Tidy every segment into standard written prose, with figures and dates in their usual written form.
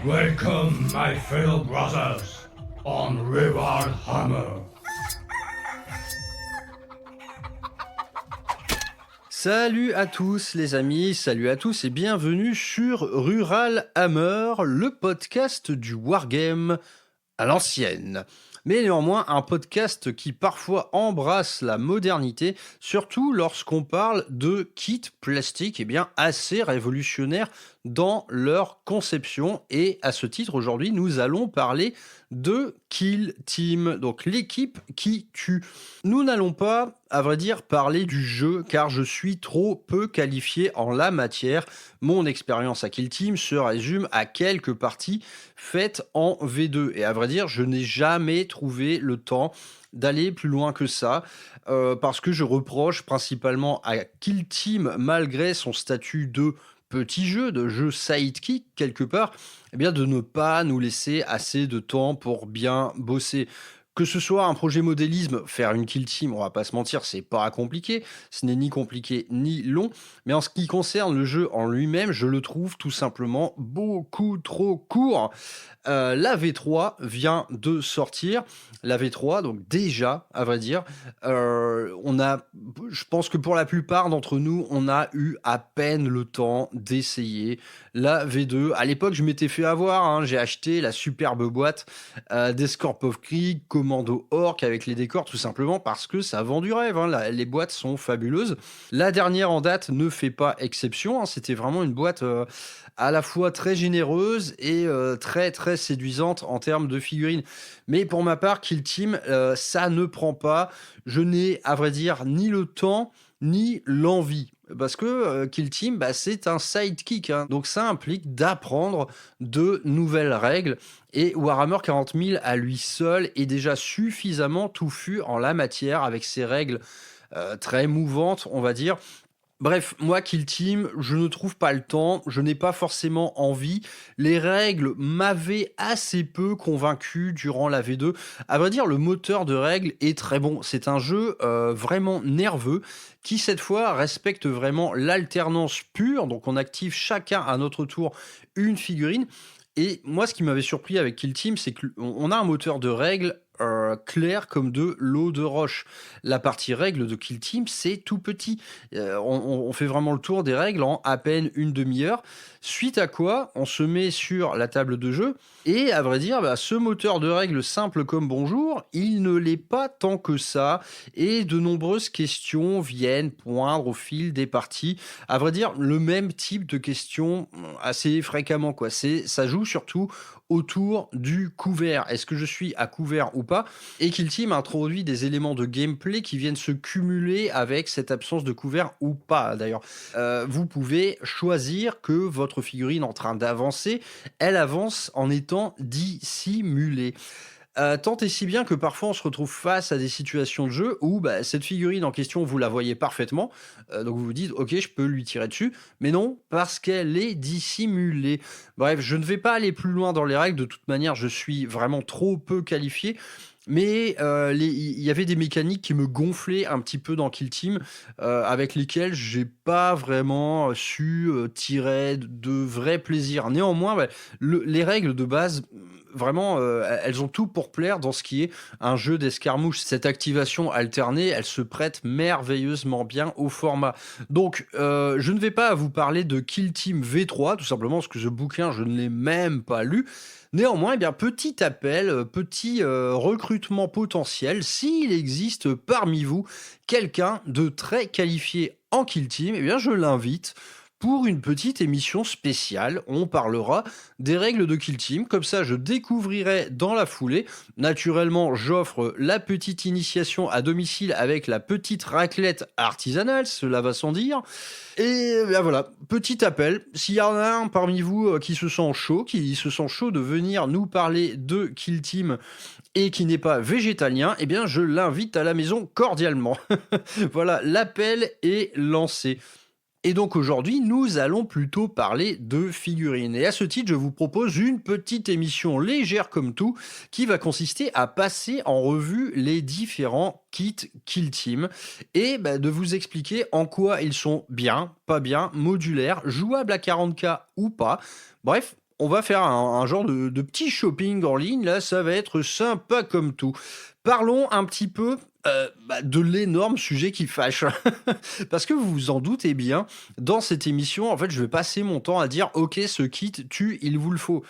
Welcome, my fellow brothers, on Rival Hammer. Salut à tous les amis, salut à tous et bienvenue sur Rural Hammer, le podcast du wargame à l'ancienne. Mais néanmoins un podcast qui parfois embrasse la modernité, surtout lorsqu'on parle de kits plastiques assez révolutionnaires dans leur conception. Et à ce titre, aujourd'hui, nous allons parler de Kill Team, donc l'équipe qui tue. Nous n'allons pas, à vrai dire, parler du jeu, car je suis trop peu qualifié en la matière. Mon expérience à Kill Team se résume à quelques parties faites en V2. Et à vrai dire, je n'ai jamais trouvé le temps d'aller plus loin que ça, parce que je reproche principalement à Kill Team, malgré son statut de petit jeu, de jeu sidekick quelque part, de ne pas nous laisser assez de temps pour bien bosser. Que ce soit un projet modélisme, faire une kill team, on va pas se mentir, c'est pas compliqué, ce n'est ni compliqué ni long, mais en ce qui concerne le jeu en lui-même, je le trouve tout simplement beaucoup trop court. La V3 vient de sortir, la V3, donc déjà, à vrai dire, je pense que pour la plupart d'entre nous, on a eu à peine le temps d'essayer la V2. À l'époque, je m'étais fait avoir, j'ai acheté la superbe boîte d'Escorp of Krieg, Commando Orc avec les décors, tout simplement parce que ça vend du rêve. Les boîtes sont fabuleuses. La dernière en date ne fait pas exception. C'était vraiment une boîte à la fois très généreuse et très très séduisante en termes de figurines. Mais pour ma part, Kill Team, ça ne prend pas. Je n'ai, à vrai dire, ni le temps ni l'envie. Parce que Kill Team, c'est un sidekick. Donc ça implique d'apprendre de nouvelles règles. Et Warhammer 40 000 à lui seul est déjà suffisamment touffu en la matière avec ses règles très mouvantes, on va dire. Bref, moi, Kill Team, je ne trouve pas le temps, je n'ai pas forcément envie. Les règles m'avaient assez peu convaincu durant la V2. À vrai dire, le moteur de règles est très bon. C'est un jeu vraiment nerveux qui, cette fois, respecte vraiment l'alternance pure. Donc, on active chacun à notre tour une figurine. Et moi, ce qui m'avait surpris avec Kill Team, c'est qu'on a un moteur de règles clair comme de l'eau de roche. La partie règles de Kill Team, c'est tout petit. On fait vraiment le tour des règles en à peine une demi-heure. Suite à quoi, on se met sur la table de jeu. Et à vrai dire, ce moteur de règles simple comme bonjour, il ne l'est pas tant que ça. Et de nombreuses questions viennent poindre au fil des parties. À vrai dire, le même type de questions assez fréquemment, quoi. Ça joue surtout autour du couvert. Est-ce que je suis à couvert ou pas? Et Kill Team introduit des éléments de gameplay qui viennent se cumuler avec cette absence de couvert ou pas d'ailleurs. Vous pouvez choisir que votre figurine en train d'avancer, elle avance en étant dissimulée. Tant et si bien que parfois on se retrouve face à des situations de jeu où cette figurine en question, vous la voyez parfaitement, donc vous vous dites ok, je peux lui tirer dessus, mais non, parce qu'elle est dissimulée. Bref, je ne vais pas aller plus loin dans les règles, de toute manière je suis vraiment trop peu qualifié. Mais il y avait des mécaniques qui me gonflaient un petit peu dans Kill Team, avec lesquelles j'ai pas vraiment su tirer de vrai plaisir. Néanmoins, les règles de base, vraiment, elles ont tout pour plaire dans ce qui est un jeu d'escarmouche. Cette activation alternée, elle se prête merveilleusement bien au format. Donc, je ne vais pas vous parler de Kill Team V3, tout simplement parce que ce bouquin, je ne l'ai même pas lu. Néanmoins, petit appel, petit recrutement potentiel, s'il existe parmi vous quelqu'un de très qualifié en Kill Team, je l'invite pour une petite émission spéciale. On parlera des règles de Kill Team, comme ça je découvrirai dans la foulée. Naturellement, j'offre la petite initiation à domicile avec la petite raclette artisanale, cela va sans dire. Et voilà, petit appel, s'il y en a un parmi vous qui se sent chaud de venir nous parler de Kill Team et qui n'est pas végétalien, je l'invite à la maison cordialement. Voilà, l'appel est lancé. Et donc aujourd'hui, nous allons plutôt parler de figurines. Et à ce titre, je vous propose une petite émission légère comme tout, qui va consister à passer en revue les différents kits Kill Team et de vous expliquer en quoi ils sont bien, pas bien, modulaires, jouables à 40K ou pas. Bref, on va faire un genre de petit shopping en ligne. Là, ça va être sympa comme tout. Parlons un petit peu de l'énorme sujet qui fâche. Parce que vous vous en doutez bien, dans cette émission, en fait, je vais passer mon temps à dire, ok, ce kit tue, il vous le faut.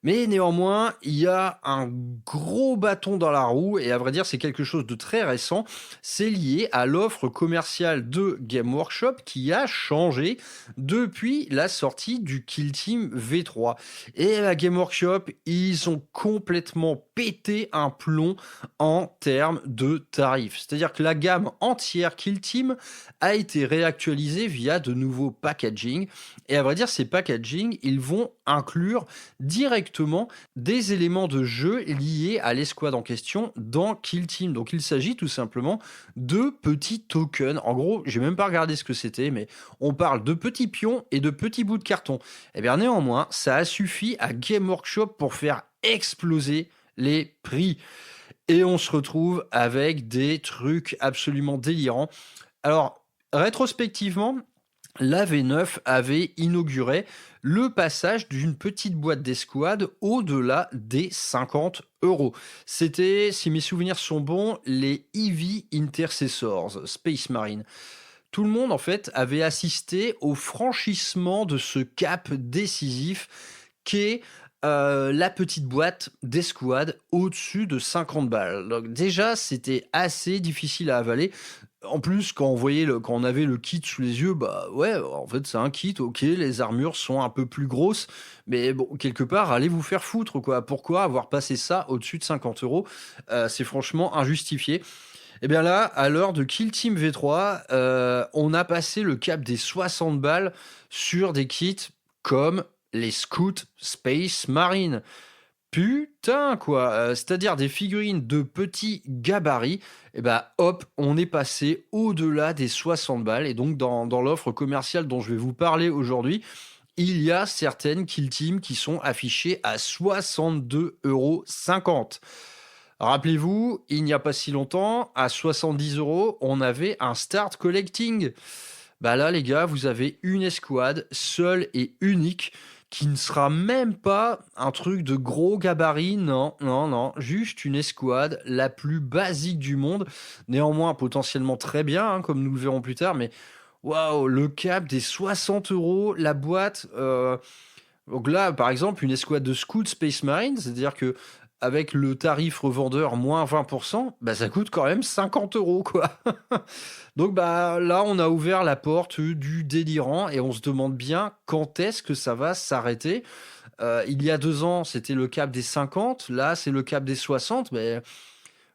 Mais néanmoins, il y a un gros bâton dans la roue, et à vrai dire, c'est quelque chose de très récent. C'est lié à l'offre commerciale de Game Workshop qui a changé depuis la sortie du Kill Team V3. Et la Game Workshop, ils ont complètement pété un plomb en termes de tarifs. C'est-à-dire que la gamme entière Kill Team a été réactualisée via de nouveaux packaging. Et à vrai dire, ces packaging, ils vont inclure directement des éléments de jeu liés à l'escouade en question dans Kill Team. Donc il s'agit tout simplement de petits tokens. En gros, j'ai même pas regardé ce que c'était, mais on parle de petits pions et de petits bouts de carton. Et bien néanmoins, ça a suffi à Game Workshop pour faire exploser les prix. Et on se retrouve avec des trucs absolument délirants. Alors, rétrospectivement, la V9 avait inauguré le passage d'une petite boîte d'escouade au-delà des 50 euros. C'était, si mes souvenirs sont bons, les EV Intercessors Space Marine. Tout le monde, en fait, avait assisté au franchissement de ce cap décisif qu'est la petite boîte d'escouade au-dessus de 50 balles. Donc déjà, c'était assez difficile à avaler. En plus, quand on avait le kit sous les yeux, bah ouais, en fait, c'est un kit, ok, les armures sont un peu plus grosses, mais bon, quelque part, allez vous faire foutre, quoi. Pourquoi avoir passé ça au-dessus de 50 euros? C'est franchement injustifié. Et bien là, à l'heure de Kill Team V3, on a passé le cap des 60 balles sur des kits comme les Scout Space Marine. Putain, quoi. C'est-à-dire des figurines de petits gabarits. Et bah hop, on est passé au-delà des 60 balles. Et donc dans l'offre commerciale dont je vais vous parler aujourd'hui, il y a certaines Kill Team qui sont affichées à 62,50 €. Rappelez-vous, il n'y a pas si longtemps, à 70 euros, on avait un start collecting. Bah là, les gars, vous avez une escouade seule et unique qui ne sera même pas un truc de gros gabarit. Non, non, non. Juste une escouade la plus basique du monde. Néanmoins, potentiellement très bien, hein, comme nous le verrons plus tard. Mais waouh, le cap des 60 euros, la boîte. Donc là, par exemple, une escouade de Scout Space Marine, c'est-à-dire que avec le tarif revendeur moins 20%, bah ça coûte quand même 50 euros, quoi. Donc bah là, on a ouvert la porte du délirant et on se demande bien quand est-ce que ça va s'arrêter. Il y a 2 ans, c'était le cap des 50, là, c'est le cap des 60, mais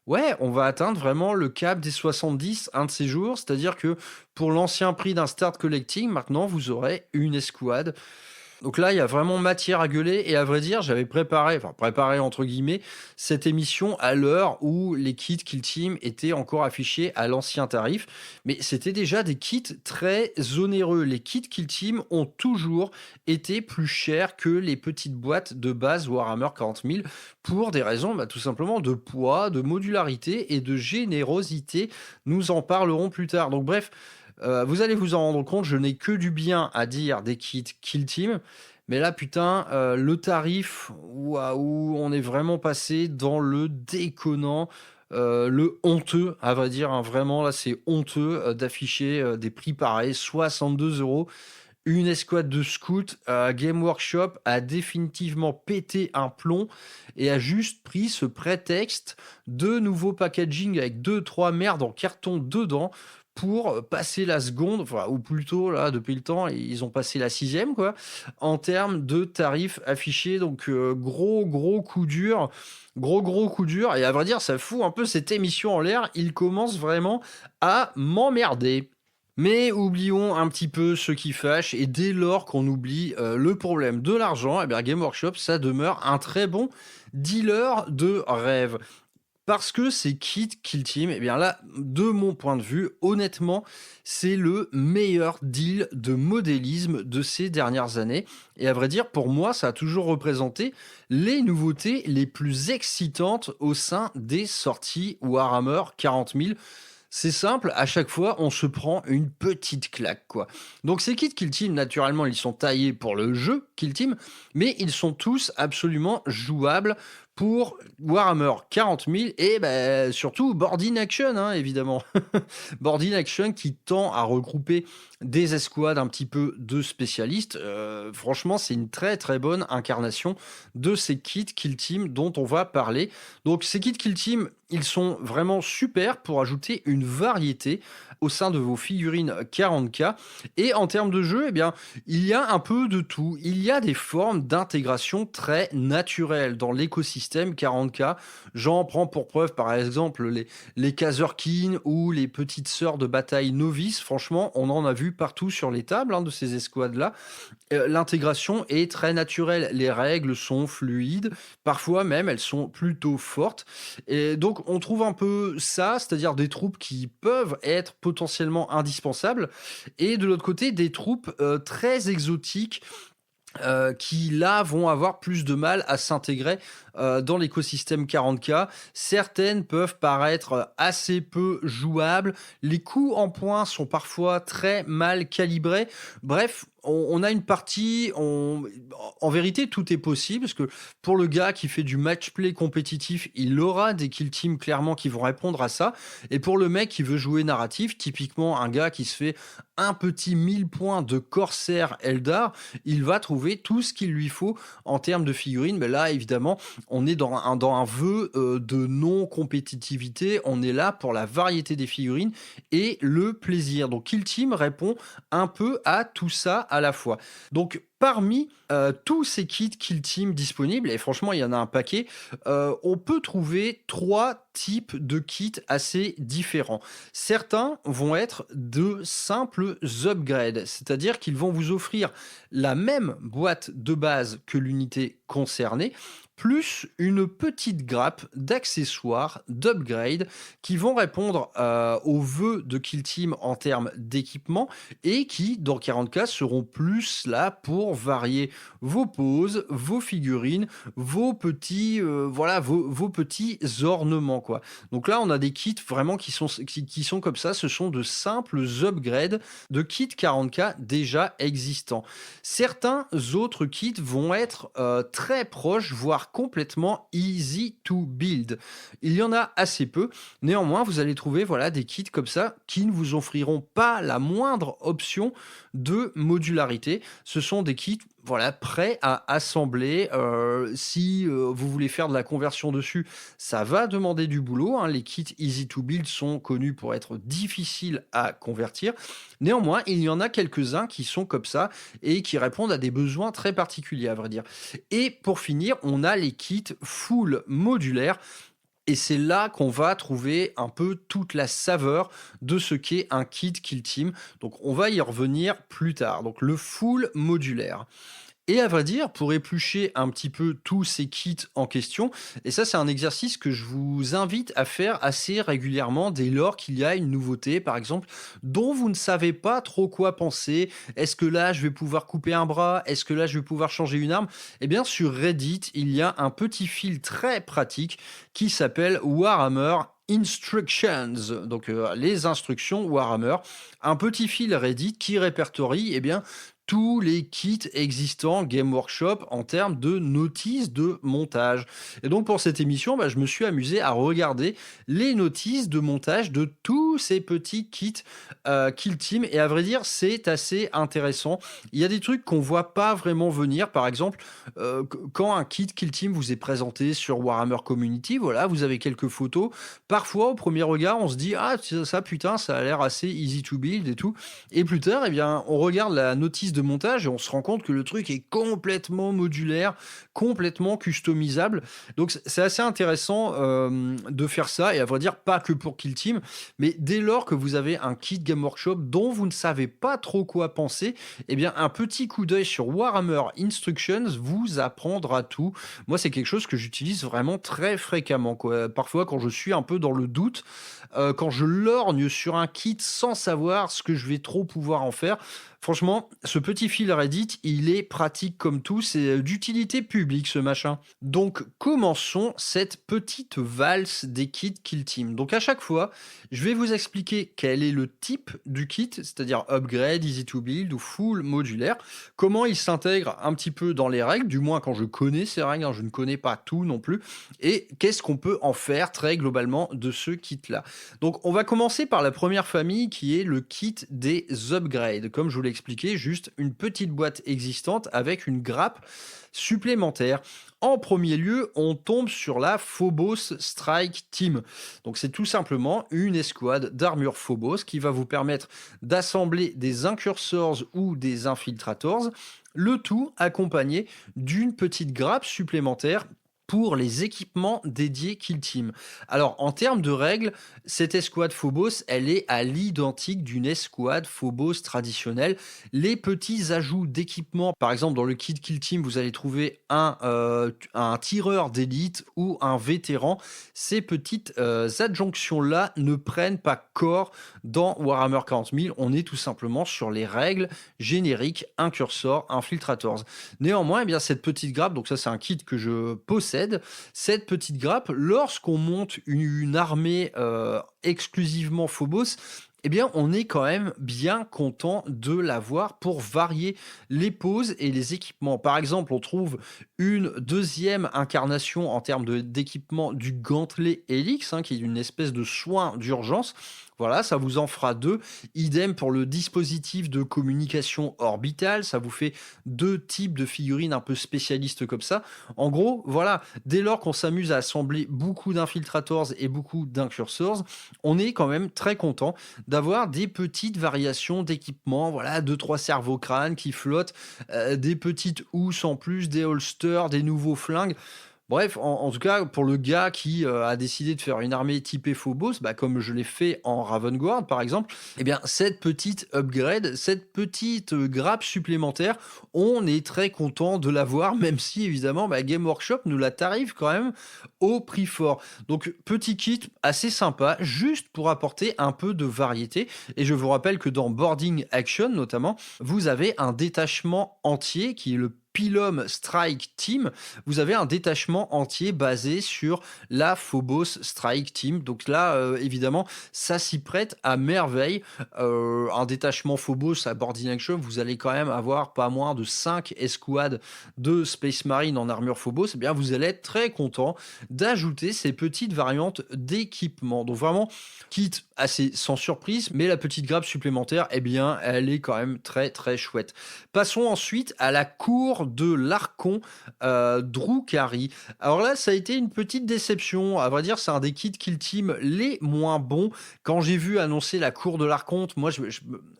ouais, on va atteindre vraiment le cap des 70 un de ces jours, c'est-à-dire que pour l'ancien prix d'un start collecting, maintenant, vous aurez une escouade. Donc là, il y a vraiment matière à gueuler. Et à vrai dire, j'avais préparé entre guillemets, cette émission à l'heure où les kits Kill Team étaient encore affichés à l'ancien tarif. Mais c'était déjà des kits très onéreux. Les kits Kill Team ont toujours été plus chers que les petites boîtes de base Warhammer 40 000 pour des raisons tout simplement de poids, de modularité et de générosité. Nous en parlerons plus tard. Donc bref, vous allez vous en rendre compte, je n'ai que du bien à dire des kits Kill Team. Mais là, putain, le tarif, waouh, on est vraiment passé dans le déconnant, le honteux, à vrai dire, hein, vraiment, là, c'est honteux d'afficher des prix pareils, 62 euros. Une escouade de scouts, Game Workshop a définitivement pété un plomb et a juste pris ce prétexte de nouveaux packaging avec 2-3 merdes en carton dedans pour passer la seconde, enfin, ou plutôt là depuis le temps ils ont passé la 6e quoi, en termes de tarifs affichés. Donc gros coup dur, gros coup dur, et à vrai dire ça fout un peu cette émission en l'air. Il commence vraiment à m'emmerder. Mais oublions un petit peu ce qui fâche, et dès lors qu'on oublie le problème de l'argent, eh bien Game Workshop, ça demeure un très bon dealer de rêve. Parce que ces kits Kill Team, eh bien là, de mon point de vue, honnêtement, c'est le meilleur deal de modélisme de ces dernières années. Et à vrai dire, pour moi, ça a toujours représenté les nouveautés les plus excitantes au sein des sorties Warhammer 40 000. C'est simple, à chaque fois, on se prend une petite claque, quoi. Donc ces kits Kill Team, naturellement, ils sont taillés pour le jeu Kill Team, mais ils sont tous absolument jouables pour Warhammer 40 000 et surtout Board in Action, hein, évidemment. Board in Action qui tend à regrouper des escouades un petit peu de spécialistes. Franchement, c'est une très très bonne incarnation de ces kits Kill Team dont on va parler. Donc ces kits Kill Team, ils sont vraiment super pour ajouter une variété au sein de vos figurines 40K. Et en termes de jeu, eh bien, il y a un peu de tout. Il y a des formes d'intégration très naturelles dans l'écosystème 40K. J'en prends pour preuve, par exemple, les Kazerkin ou les petites sœurs de bataille novices. Franchement, on en a vu partout sur les tables de ces escouades-là. L'intégration est très naturelle. Les règles sont fluides. Parfois même, elles sont plutôt fortes. Et donc, on trouve un peu ça, c'est-à-dire des troupes qui peuvent être potentiellement indispensables. Et de l'autre côté, des troupes très exotiques qui là vont avoir plus de mal à s'intégrer dans l'écosystème 40K. Certaines peuvent paraître assez peu jouables. Les coups en points sont parfois très mal calibrés. Bref, on a une partie, en vérité, tout est possible, parce que pour le gars qui fait du match-play compétitif, il aura des kill teams clairement qui vont répondre à ça. Et pour le mec qui veut jouer narratif, typiquement un gars qui se fait un petit 1000 points de Corsair Eldar, il va trouver tout ce qu'il lui faut en termes de figurines. Mais là, évidemment, on est dans un vœu de non-compétitivité. On est là pour la variété des figurines et le plaisir. Donc Kill Team répond un peu à tout ça à la fois. Donc parmi tous ces kits Kill Team disponibles, et franchement il y en a un paquet, on peut trouver 3 types de kits assez différents. Certains vont être de simples upgrades, c'est-à-dire qu'ils vont vous offrir la même boîte de base que l'unité concernée, plus une petite grappe d'accessoires, d'upgrade, qui vont répondre aux vœux de Kill Team en termes d'équipement et qui, dans 40K, seront plus là pour varier vos poses, vos figurines, vos petits, vos petits ornements, quoi. Donc là, on a des kits vraiment qui sont comme ça. Ce sont de simples upgrades de kits 40K déjà existants. Certains autres kits vont être très proches, voire complètement easy to build. Il y en a assez peu. Néanmoins, vous allez trouver des kits comme ça qui ne vous offriront pas la moindre option de modularité. Ce sont des kits prêts à assembler. Si vous voulez faire de la conversion dessus, ça va demander du boulot. Les kits easy to build sont connus pour être difficiles à convertir. Néanmoins, il y en a quelques-uns qui sont comme ça et qui répondent à des besoins très particuliers, à vrai dire. Et pour finir, on a les kits full modulaires. Et c'est là qu'on va trouver un peu toute la saveur de ce qu'est un kit Kill Team. Donc on va y revenir plus tard. Donc le full modulaire. Et à vrai dire, pour éplucher un petit peu tous ces kits en question, et ça c'est un exercice que je vous invite à faire assez régulièrement dès lors qu'il y a une nouveauté, par exemple, dont vous ne savez pas trop quoi penser. Est-ce que là je vais pouvoir couper un bras? Est-ce que là je vais pouvoir changer une arme? Eh bien sur Reddit, il y a un petit fil très pratique qui s'appelle Warhammer Instructions, donc les instructions Warhammer, un petit fil Reddit qui répertorie tous les kits existants Game Workshop en termes de notices de montage. Et donc pour cette émission, je me suis amusé à regarder les notices de montage de tous ces petits kits Kill Team. Et à vrai dire, c'est assez intéressant. Il y a des trucs qu'on voit pas vraiment venir. Par exemple, quand un kit Kill Team vous est présenté sur Warhammer Community, vous avez quelques photos. Parfois, au premier regard, on se dit « Ah, ça, putain, ça a l'air assez easy to build et tout. » Et plus tard, on regarde la notice de montage et on se rend compte que le truc est complètement modulaire, complètement customisable. Donc c'est assez intéressant de faire ça, et à vrai dire pas que pour Kill Team, mais dès lors que vous avez un kit Game Workshop dont vous ne savez pas trop quoi penser, un petit coup d'œil sur Warhammer Instructions vous apprendra tout. Moi c'est quelque chose que j'utilise vraiment très fréquemment, quoi. Parfois quand je suis un peu dans le doute, quand je lorgne sur un kit sans savoir ce que je vais trop pouvoir en faire, franchement, ce petit fil Reddit, il est pratique comme tout, c'est d'utilité publique ce machin. Donc commençons cette petite valse des kits Kill Team. Donc à chaque fois, je vais vous expliquer quel est le type du kit, c'est-à-dire upgrade, easy to build ou full modulaire, comment il s'intègre un petit peu dans les règles, du moins quand je connais ces règles, hein, je ne connais pas tout non plus, et qu'est-ce qu'on peut en faire très globalement de ce kit-là. Donc on va commencer par la première famille qui est le kit des upgrades. Comme je vous l'ai expliqué, juste une petite boîte existante avec une grappe supplémentaire. En premier lieu, on tombe sur la Phobos Strike Team. Donc c'est tout simplement une escouade d'armure Phobos qui va vous permettre d'assembler des incursors ou des infiltrators, le tout accompagné d'une petite grappe supplémentaire pour les équipements dédiés Kill Team. Alors, en termes de règles, cette escouade Phobos, elle est à l'identique d'une escouade Phobos traditionnelle. Les petits ajouts d'équipement, par exemple, dans le kit Kill Team, vous allez trouver un tireur d'élite ou un vétéran. Ces petites adjonctions-là ne prennent pas corps dans Warhammer 40 000. On est tout simplement sur les règles génériques incursor, infiltrators. Néanmoins, eh bien, cette petite grappe, donc ça c'est un kit que je possède, cette petite grappe, lorsqu'on monte une armée exclusivement Phobos, eh bien, on est quand même bien content de l'avoir pour varier les poses et les équipements. Par exemple, on trouve une deuxième incarnation en termes d'équipement du gantelet Helix, hein, qui est une espèce de soin d'urgence. Voilà, ça vous en fera 2. Idem pour le dispositif de communication orbitale. Ça vous fait 2 types de figurines un peu spécialistes comme ça. En gros, voilà, dès lors qu'on s'amuse à assembler beaucoup d'infiltrators et beaucoup d'incursors, on est quand même très content d'avoir des petites variations d'équipement. Voilà, 2-3 cerveau-crânes qui flottent, des petites housses en plus, des holsters, des nouveaux flingues. Bref, en tout cas, pour le gars qui a décidé de faire une armée typée Phobos, bah, comme je l'ai fait en Ravengard par exemple, eh bien, cette petite upgrade, cette petite grappe supplémentaire, on est très content de l'avoir, même si évidemment, bah, Game Workshop nous la tarife quand même au prix fort. Donc, petit kit assez sympa, juste pour apporter un peu de variété. Et je vous rappelle que dans Boarding Action, notamment, vous avez un détachement entier qui est le Pilum Strike Team, vous avez un détachement entier basé sur la Phobos Strike Team. Donc là, évidemment, ça s'y prête à merveille. Un détachement Phobos à Boarding Action, vous allez quand même avoir pas moins de 5 escouades de Space Marine en armure Phobos. Eh bien, vous allez être très content d'ajouter ces petites variantes d'équipement. Donc vraiment, kit assez sans surprise, mais la petite grappe supplémentaire, eh bien, elle est quand même très très chouette. Passons ensuite à la cour de l'Archon Drukhari. Alors là, ça a été une petite déception. À vrai dire, c'est un des kits Kill Team les moins bons. Quand j'ai vu annoncer la cour de l'Archonte, moi,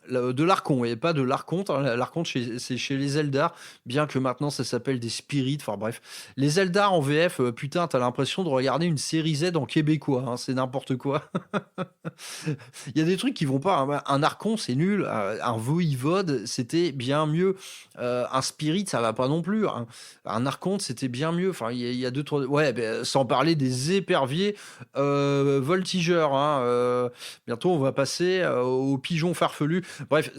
de l'Archon, et pas de l'Archonte. Hein. L'Archonte, c'est chez les Eldar, bien que maintenant ça s'appelle des Spirits. Enfin bref, les Eldar en VF, putain, t'as l'impression de regarder une série Z en québécois. Hein. C'est n'importe quoi. Il y a des trucs qui vont pas. Hein. Un Archon, c'est nul. Un Voivode, c'était bien mieux. Un Spirit, ça va pas non plus. Un Archonte, c'était bien mieux. Enfin, il y a 2-3. Ouais, ben, sans parler des éperviers voltigeurs. Hein. Bientôt, on va passer aux pigeons farfelus. Bref.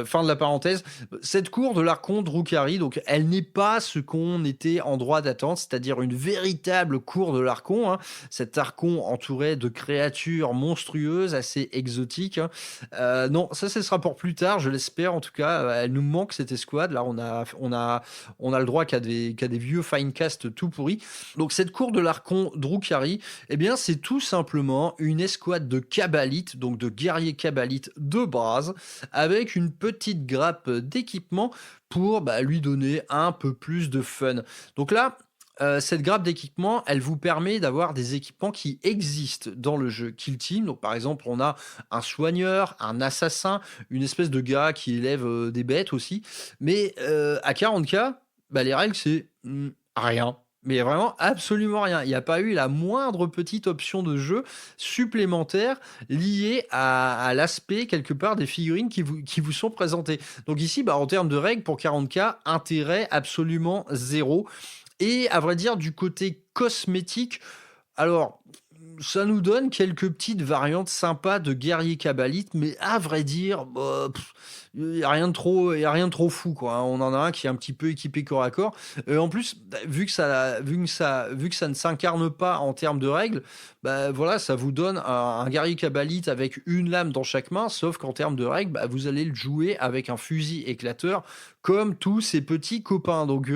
Fin de la parenthèse. Cette cour de l'Archon Drukhari, donc elle n'est pas ce qu'on était en droit d'attendre, c'est-à-dire une véritable cour de l'Archon. Hein. Cet Archon entouré de créatures monstrueuses, assez exotiques. Hein. Non, ça, ce sera pour plus tard, je l'espère. En tout cas, elle nous manque cette escouade. Là, on a le droit qu'à des vieux finecast tout pourris. Donc cette cour de l'Archon Drukhari, eh bien, c'est tout simplement une escouade de Kabbalites, donc de guerriers Kabbalites de base, avec une petite grappe d'équipement pour lui donner un peu plus de fun. Donc là, cette grappe d'équipement, elle vous permet d'avoir des équipements qui existent dans le jeu Kill Team. Donc par exemple, on a un soigneur, un assassin, une espèce de gars qui élève des bêtes aussi. Mais à 40k, les règles, c'est rien. Mais vraiment absolument rien. Il n'y a pas eu la moindre petite option de jeu supplémentaire liée à l'aspect quelque part des figurines qui vous sont présentées. Donc ici, en termes de règles pour 40k, intérêt absolument zéro. Et à vrai dire, du côté cosmétique, alors ça nous donne quelques petites variantes sympas de guerriers kabbalites, mais à vrai dire, il y a rien de trop, il y a rien de trop fou, quoi, hein. On en a un qui est un petit peu équipé corps à corps. En plus, vu que ça ne s'incarne pas en termes de règles, bah voilà, ça vous donne un guerrier kabbalite avec une lame dans chaque main, sauf qu'en termes de règles, bah, vous allez le jouer avec un fusil éclateur, comme tous ses petits copains. Donc,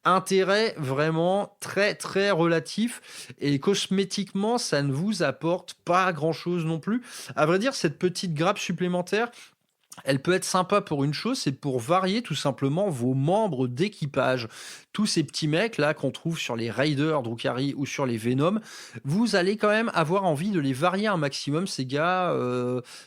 intérêt vraiment très très relatif. Et cosmétiquement, ça ne vous apporte pas grand-chose non plus. À vrai dire, cette petite grappe supplémentaire, elle peut être sympa pour une chose, c'est pour varier tout simplement vos membres d'équipage. Tous ces petits mecs là qu'on trouve sur les Raiders, Drukhari ou sur les Venom, vous allez quand même avoir envie de les varier un maximum, ces gars,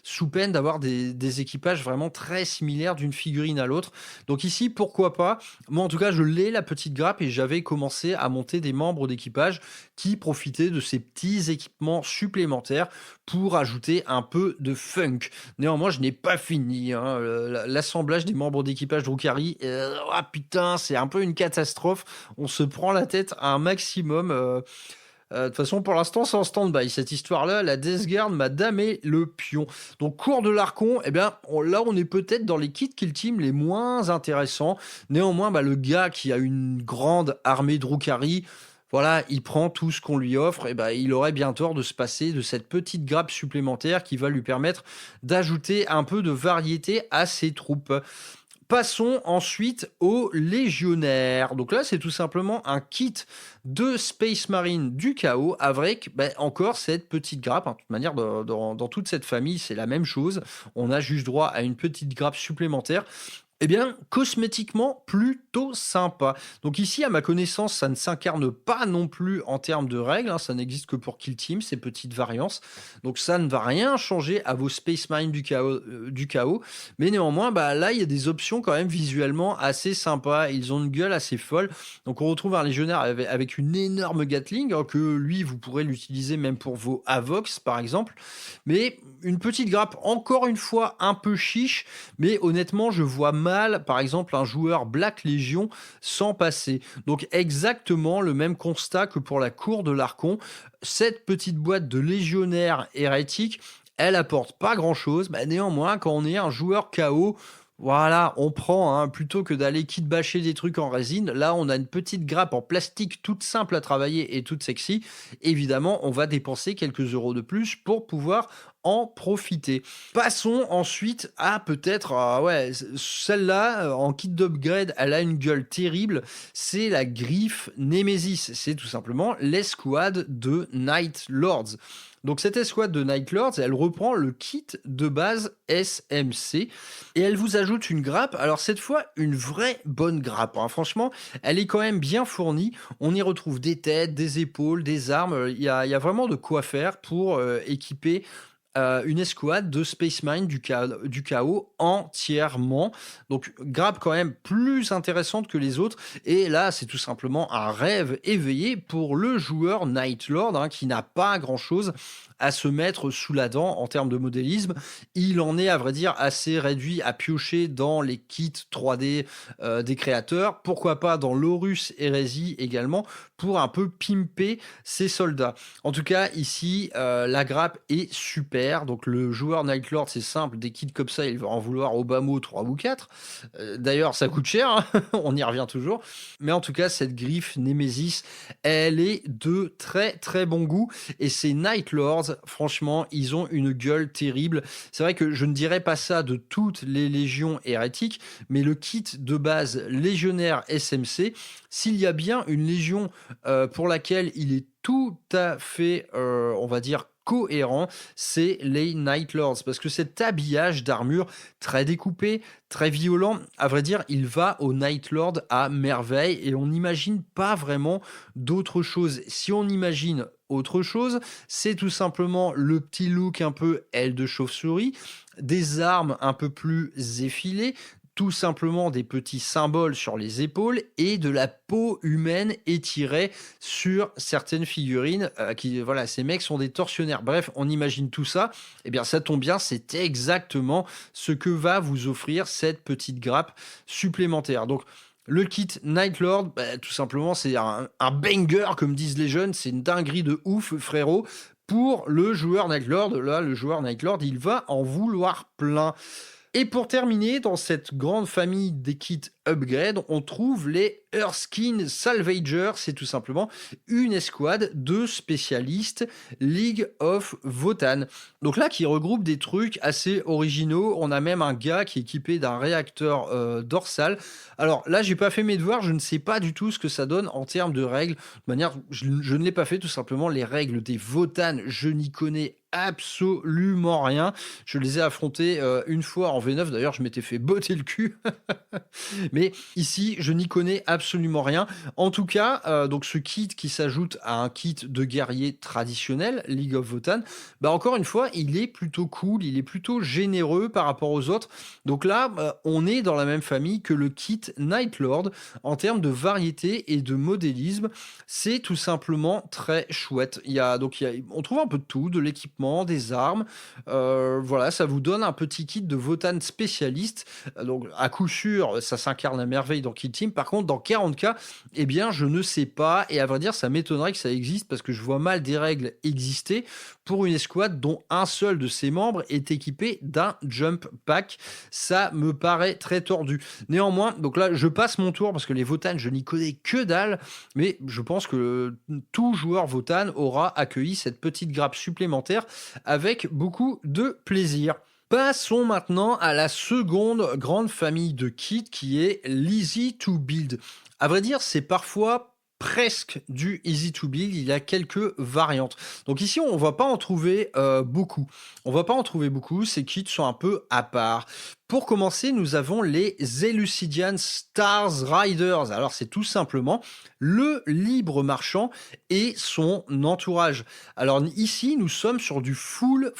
sous peine d'avoir des équipages vraiment très similaires d'une figurine à l'autre. Donc ici, pourquoi pas. Moi en tout cas, je l'ai la petite grappe et j'avais commencé à monter des membres d'équipage qui profitaient de ces petits équipements supplémentaires pour ajouter un peu de funk. Néanmoins, je n'ai pas fini, hein. L'assemblage des membres d'équipage Drukhari, ah putain, c'est un peu une catastrophe. On se prend la tête à un maximum. De toute façon, pour l'instant, c'est en stand-by. Cette histoire-là, la Death Guard m'a damé le pion. Donc, cours de l'Archon, eh bien, là, on est peut-être dans les kits Kill Team les moins intéressants. Néanmoins, bah, le gars qui a une grande armée Drukhari, voilà, il prend tout ce qu'on lui offre, et ben il aurait bien tort de se passer de cette petite grappe supplémentaire qui va lui permettre d'ajouter un peu de variété à ses troupes. Passons ensuite aux légionnaires. Donc là, c'est tout simplement un kit de Space Marine du chaos avec encore cette petite grappe, hein. De toute manière, dans toute cette famille, c'est la même chose. On a juste droit à une petite grappe supplémentaire. Eh bien, cosmétiquement, plutôt sympa. Donc ici, à ma connaissance, ça ne s'incarne pas non plus en termes de règles, hein. Ça n'existe que pour Kill Team, ces petites variances. Donc ça ne va rien changer à vos Space Marines du chaos. Mais néanmoins, bah, là, il y a des options quand même visuellement assez sympas. Ils ont une gueule assez folle. Donc on retrouve un légionnaire avec une énorme Gatling, hein, que lui, vous pourrez l'utiliser même pour vos Avox, par exemple. Mais une petite grappe, encore une fois, un peu chiche. Mais honnêtement, je vois mal, par exemple, un joueur Black Legion s'en passer. Donc exactement le même constat que pour la cour de l'Archon. Cette petite boîte de légionnaire hérétique, elle apporte pas grand-chose. Bah, néanmoins, quand on est un joueur KO, voilà, on prend, hein, plutôt que d'aller kit bâcher des trucs en résine. Là, on a une petite grappe en plastique toute simple à travailler et toute sexy. Évidemment, on va dépenser quelques euros de plus pour pouvoir en profiter. Passons ensuite à peut-être, ouais, celle-là, en kit d'upgrade, elle a une gueule terrible. C'est la griffe Nemesis. C'est tout simplement l'escouade de Night Lords. Donc cette escouade de Night Lords, elle reprend le kit de base SMC et elle vous ajoute une grappe. Alors cette fois, une vraie bonne grappe, hein. Franchement, elle est quand même bien fournie. On y retrouve des têtes, des épaules, des armes. Il y a vraiment de quoi faire pour équiper une escouade de Space Marine du chaos entièrement. Donc, grappe quand même plus intéressante que les autres. Et là, c'est tout simplement un rêve éveillé pour le joueur Night Lord, hein, qui n'a pas grand-chose à se mettre sous la dent en termes de modélisme. Il en est, à vrai dire, assez réduit à piocher dans les kits 3D des créateurs. Pourquoi pas dans l'Horus Hérésie également, pour un peu pimper ses soldats. En tout cas, ici, la grappe est super. Donc le joueur Nightlord, c'est simple, des kits comme ça, il va en vouloir au bas mot 3 ou 4. D'ailleurs, ça coûte cher, hein. On y revient toujours. Mais en tout cas, cette griffe Nemesis, elle est de très très bon goût. Et ces Nightlords, franchement, ils ont une gueule terrible. C'est vrai que je ne dirais pas ça de toutes les légions hérétiques, mais le kit de base légionnaire SMC, s'il y a bien une légion pour laquelle il est tout à fait, on va dire, cohérent, c'est les Night Lords, parce que cet habillage d'armure très découpé, très violent, à vrai dire, il va au Night Lord à merveille et on n'imagine pas vraiment d'autre chose. Si on imagine autre chose, c'est tout simplement le petit look un peu aile de chauve-souris, des armes un peu plus effilées, tout simplement des petits symboles sur les épaules et de la peau humaine étirée sur certaines figurines. Voilà, ces mecs sont des tortionnaires. Bref, on imagine tout ça. Eh bien, ça tombe bien, c'est exactement ce que va vous offrir cette petite grappe supplémentaire. Donc, le kit Night Lord, tout simplement, c'est un banger, comme disent les jeunes. C'est une dinguerie de ouf, frérot. pour le joueur Nightlord. Là, le joueur Nightlord, il va en vouloir plein. Et pour terminer, dans cette grande famille des kits upgrade, on trouve les Erskine Salvagers. C'est tout simplement une escouade de spécialistes League of Votann. Donc là, qui regroupe des trucs assez originaux. On a même un gars qui est équipé d'un réacteur dorsal. Alors là, j'ai pas fait mes devoirs, je ne sais pas du tout ce que ça donne en termes de règles. De manière, je ne l'ai pas fait tout simplement. Les règles des Votann, je n'y connais absolument rien. Je les ai affrontés une fois en V9. D'ailleurs, je m'étais fait botter le cul. Mais ici, je n'y connais absolument rien. En tout cas, donc ce kit qui s'ajoute à un kit de guerrier traditionnel, League of Votann, bah encore une fois, il est plutôt cool, il est plutôt généreux par rapport aux autres. Donc là, on est dans la même famille que le kit Nightlord en termes de variété et de modélisme. C'est tout simplement très chouette. On trouve un peu de tout, de l'équipement, des armes. Voilà, ça vous donne un petit kit de Votann spécialiste. Donc à coup sûr, ça s'incarne à merveille dans Kill Team. Par contre, dans 40K, eh bien, je ne sais pas. Et à vrai dire, ça m'étonnerait que ça existe parce que je vois mal des règles exister pour une escouade dont un seul de ses membres est équipé d'un jump pack. Ça me paraît très tordu. Néanmoins, donc là, je passe mon tour parce que les Votann, je n'y connais que dalle. Mais je pense que tout joueur Votann aura accueilli cette petite grappe supplémentaire avec beaucoup de plaisir. Passons maintenant à la seconde grande famille de kits qui est l'Easy to Build. À vrai dire, c'est parfois presque du easy to build, il y a quelques variantes. Donc ici, on va pas en trouver beaucoup. On va pas en trouver beaucoup, ces kits sont un peu à part. Pour commencer, nous avons les Elucidian Stars Riders. Alors c'est tout simplement le libre marchand et son entourage. Alors ici, nous sommes sur du full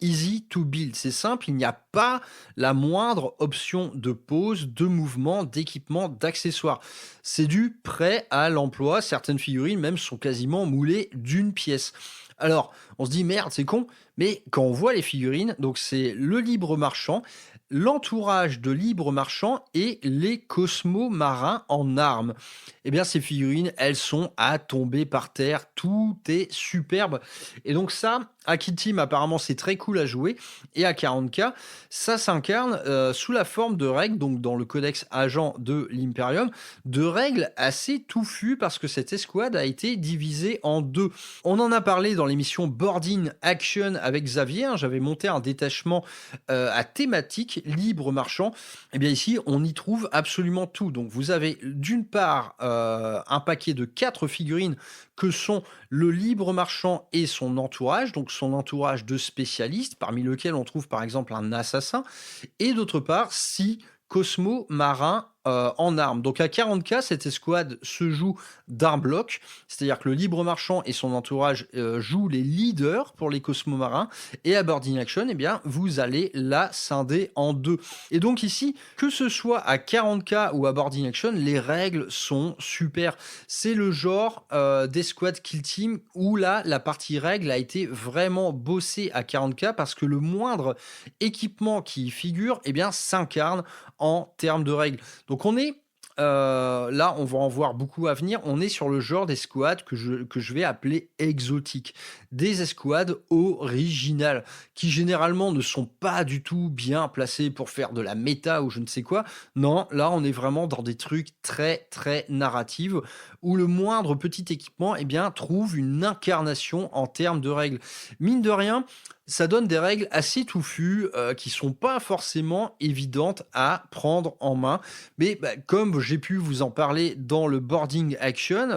easy to build. C'est simple, il n'y a pas la moindre option de pause, de mouvement, d'équipement, d'accessoires. C'est du prêt à l'emploi. Certaines figurines même sont quasiment moulées d'une pièce. Alors, on se dit merde, c'est con, mais quand on voit les figurines, donc c'est le libre marchand, l'entourage de libre marchand et les cosmos marins en armes. Eh bien, ces figurines, elles sont à tomber par terre. Tout est superbe. Et donc ça, à Kill Team, apparemment, c'est très cool à jouer. Et à 40K, ça s'incarne sous la forme de règles, donc dans le codex agent de l'Imperium, de règles assez touffues parce que cette escouade a été divisée en deux. On en a parlé dans l'émission Boarding Action avec Xavier. J'avais monté un détachement à thématique libre marchand. Et bien ici, on y trouve absolument tout. Donc vous avez d'une part un paquet de 4 figurines que sont le libre marchand et son entourage, donc son entourage de spécialistes, parmi lesquels on trouve par exemple un assassin, et d'autre part 6 cosmos marins en armes. Donc à 40K, cette escouade se joue d'un bloc, c'est-à-dire que le libre marchand et son entourage jouent les leaders pour les cosmos marins, et à Boarding Action, eh bien, vous allez la scinder en deux. Et donc ici, que ce soit à 40K ou à Boarding Action, les règles sont super. C'est le genre d'escouade Kill Team où là, la partie règles a été vraiment bossée à 40K parce que le moindre équipement qui y figure, eh bien, s'incarne en termes de règles. Donc on est là, on va en voir beaucoup à venir. On est sur le genre d'escouade que je vais appeler exotique. Des escouades originales qui généralement ne sont pas du tout bien placées pour faire de la méta ou je ne sais quoi. Non, là, on est vraiment dans des trucs très, très narratifs où le moindre petit équipement, eh bien, trouve une incarnation en termes de règles. Mine de rien, ça donne des règles assez touffues qui sont pas forcément évidentes à prendre en main. Mais comme j'ai pu vous en parler dans le Boarding Action,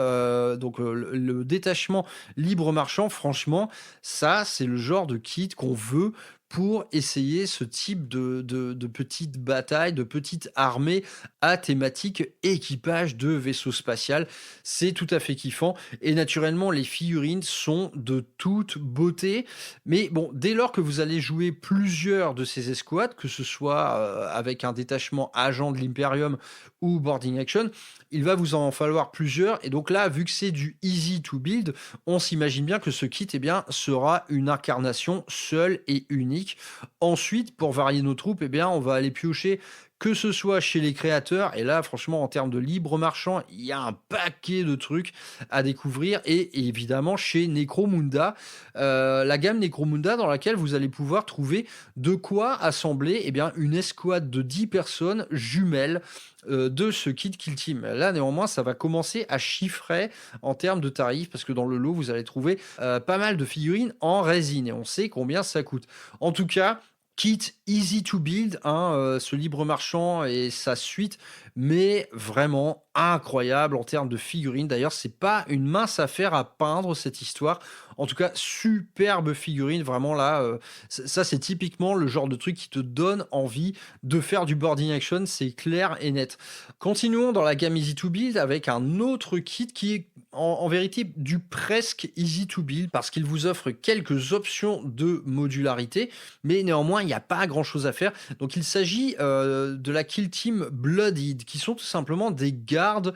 donc le détachement libre marchand, franchement, ça c'est le genre de kit qu'on veut pour essayer ce type de petite bataille, de petite armée à thématique équipage de vaisseau spatial. C'est tout à fait kiffant. Et naturellement, les figurines sont de toute beauté. Mais bon, dès lors que vous allez jouer plusieurs de ces escouades, que ce soit avec un détachement agent de l'Imperium ou Boarding Action, il va vous en falloir plusieurs. Et donc là, vu que c'est du easy to build, on s'imagine bien que ce kit eh bien, sera une incarnation seule et unique. Ensuite, pour varier nos troupes, eh bien, on va aller piocher que ce soit chez les créateurs, et là franchement en termes de libre marchand, il y a un paquet de trucs à découvrir, et évidemment chez Necromunda, la gamme Necromunda dans laquelle vous allez pouvoir trouver de quoi assembler eh bien, une escouade de 10 personnes jumelles de ce kit Kill Team. Là, néanmoins, ça va commencer à chiffrer en termes de tarifs parce que dans le lot, vous allez trouver pas mal de figurines en résine et on sait combien ça coûte. En tout cas, kit easy to build, ce libre marchand et sa suite, mais vraiment incroyable en termes de figurines. D'ailleurs, c'est pas une mince affaire à peindre cette histoire. En tout cas, superbe figurine, vraiment là. Ça, c'est typiquement le genre de truc qui te donne envie de faire du boarding action, c'est clair et net. Continuons dans la gamme Easy to Build avec un autre kit qui est en vérité du presque Easy to Build parce qu'il vous offre quelques options de modularité, mais néanmoins, il n'y a pas grand chose à faire. Donc, il s'agit de la Kill Team Blooded qui sont tout simplement des gardes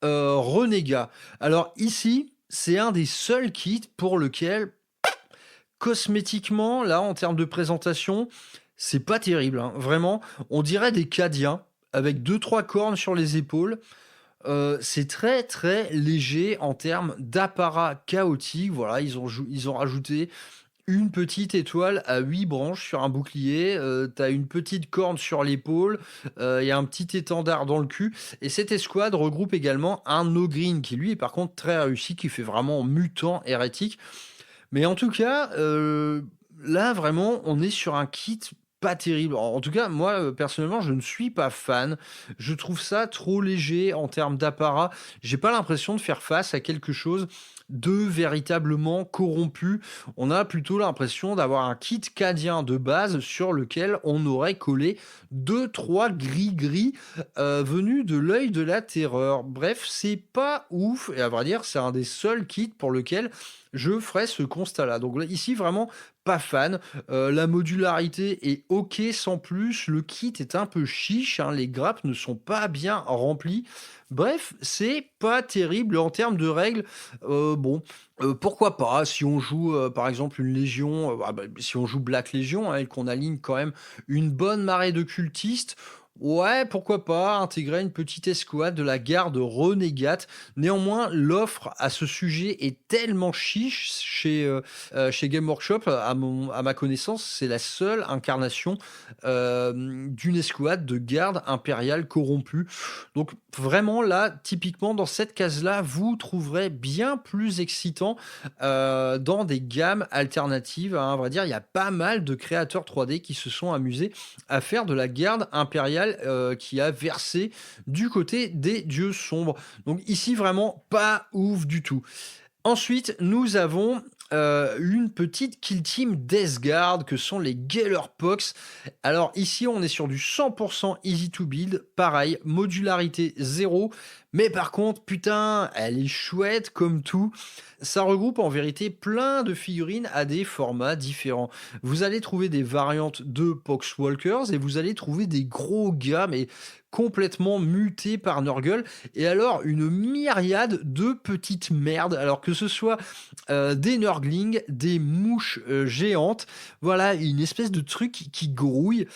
renégats. Alors, ici, c'est un des seuls kits pour lequel, cosmétiquement, là, en termes de présentation, c'est pas terrible. Vraiment, on dirait des Cadiens avec 2-3 cornes sur les épaules. C'est très très léger en termes d'apparat chaotique. Voilà, ils ont rajouté une petite étoile à 8 branches sur un bouclier, t'as une petite corne sur l'épaule, il y a un petit étendard dans le cul, et cette escouade regroupe également un Ogryn qui lui est par contre très réussi, qui fait vraiment mutant hérétique. Mais en tout cas, là vraiment on est sur un kit pas terrible. En tout cas, moi personnellement, je ne suis pas fan. Je trouve ça trop léger en termes d'apparat. J'ai pas l'impression de faire face à quelque chose de véritablement corrompu. On a plutôt l'impression d'avoir un kit cadien de base sur lequel on aurait collé 2-3 gris-gris venus de l'œil de la terreur. Bref, c'est pas ouf, et à vrai dire, c'est un des seuls kits pour lequel je ferais ce constat-là. Donc là, ici, vraiment, pas fan. La modularité est ok sans plus. Le kit est un peu chiche. Les grappes ne sont pas bien remplies. Bref, c'est pas terrible en termes de règles. Pourquoi pas si on joue par exemple une légion, si on joue Black Légion et qu'on aligne quand même une bonne marée de cultistes. Ouais, pourquoi pas intégrer une petite escouade de la garde renégate. Néanmoins, l'offre à ce sujet est tellement chiche chez Game Workshop, à ma connaissance, c'est la seule incarnation d'une escouade de garde impériale corrompue. Donc vraiment là, typiquement dans cette case-là, vous trouverez bien plus excitant dans des gammes alternatives. À vrai dire, il y a pas mal de créateurs 3D qui se sont amusés à faire de la garde impériale qui a versé du côté des dieux sombres. Donc ici, vraiment pas ouf du tout. Ensuite, nous avons une petite kill team Death Guard que sont les Gellerpox. Alors ici, on est sur du 100% easy to build. Pareil, modularité 0. Mais par contre, putain, elle est chouette comme tout. Ça regroupe en vérité plein de figurines à des formats différents. Vous allez trouver des variantes de Poxwalkers et vous allez trouver des gros gars, mais complètement mutés par Nurgle. Et alors, une myriade de petites merdes. Alors que ce soit des Nurglings, des mouches géantes. Voilà, une espèce de truc qui grouille.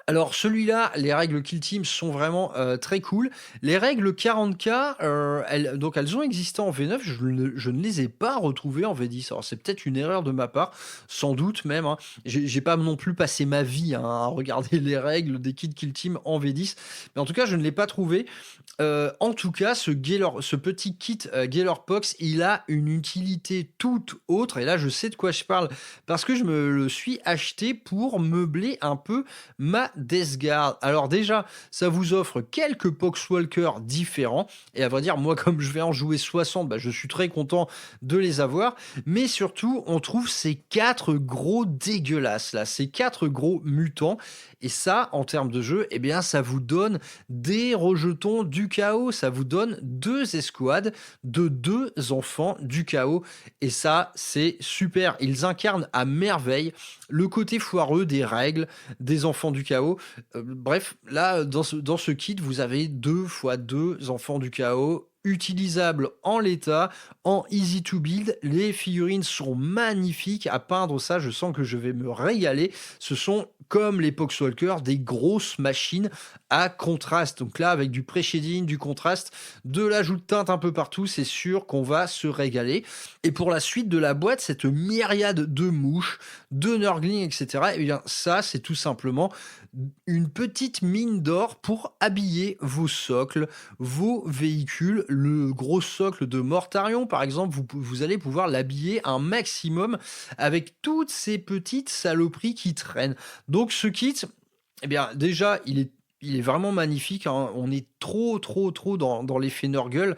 Alors celui-là, les règles Kill Team sont vraiment très cool. Les règles 40K, elles ont existé en V9, je ne les ai pas retrouvées en V10. Alors c'est peut-être une erreur de ma part, sans doute même. J'ai pas non plus passé ma vie à regarder les règles des kits Kill Team en V10, mais en tout cas je ne l'ai pas trouvé. En tout cas, ce petit kit Gellerpox, il a une utilité toute autre, et là je sais de quoi je parle, parce que je me le suis acheté pour meubler un peu ma Death Guard. Alors déjà, ça vous offre quelques Poxwalkers différents, et à vrai dire, moi comme je vais en jouer 60, je suis très content de les avoir, mais surtout, on trouve ces 4 gros dégueulasses là, ces 4 gros mutants, et ça, en termes de jeu, eh bien, ça vous donne des rejetons du chaos, ça vous donne 2 escouades de 2 enfants du chaos, et ça, c'est super. Ils incarnent à merveille le côté foireux des règles des enfants du chaos. Bref, là, dans ce kit, vous avez 2 x 2 enfants du chaos. utilisables en l'état, en easy to build. Les figurines sont magnifiques à peindre, ça je sens que je vais me régaler. Ce sont comme les Poxwalker, des grosses machines à contraste. Donc là, avec du pré-shading, du contraste, de l'ajout de teinte un peu partout, c'est sûr qu'on va se régaler. Et pour la suite de la boîte, cette myriade de mouches, de nurglings, etc., eh bien ça, c'est tout simplement une petite mine d'or pour habiller vos socles, vos véhicules. Le gros socle de Mortarion, par exemple, vous allez pouvoir l'habiller un maximum avec toutes ces petites saloperies qui traînent. Donc ce kit, eh bien déjà, il est vraiment magnifique, hein. On est trop dans l'effet Nurgle.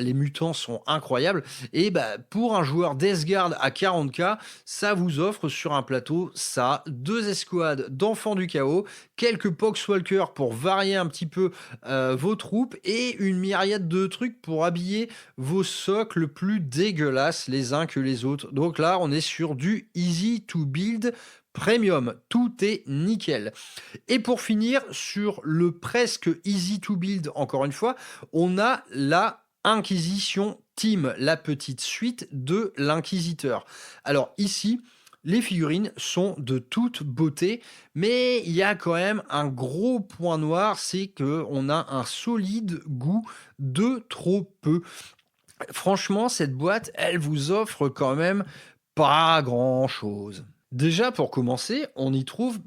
Les mutants sont incroyables. Et bah, pour un joueur Deathguard à 40k, ça vous offre sur un plateau ça, 2 escouades d'enfants du chaos, quelques Poxwalkers pour varier un petit peu vos troupes et une myriade de trucs pour habiller vos socles plus dégueulasses les uns que les autres. Donc là, on est sur du easy to build premium. Tout est nickel. Et pour finir, sur le presque easy to build, encore une fois, on a la Inquisition Team, la petite suite de l'Inquisiteur. Alors ici, les figurines sont de toute beauté, mais il y a quand même un gros point noir, c'est qu'on a un solide goût de trop peu. Franchement, cette boîte, elle vous offre quand même pas grand-chose. Déjà, pour commencer, on y trouve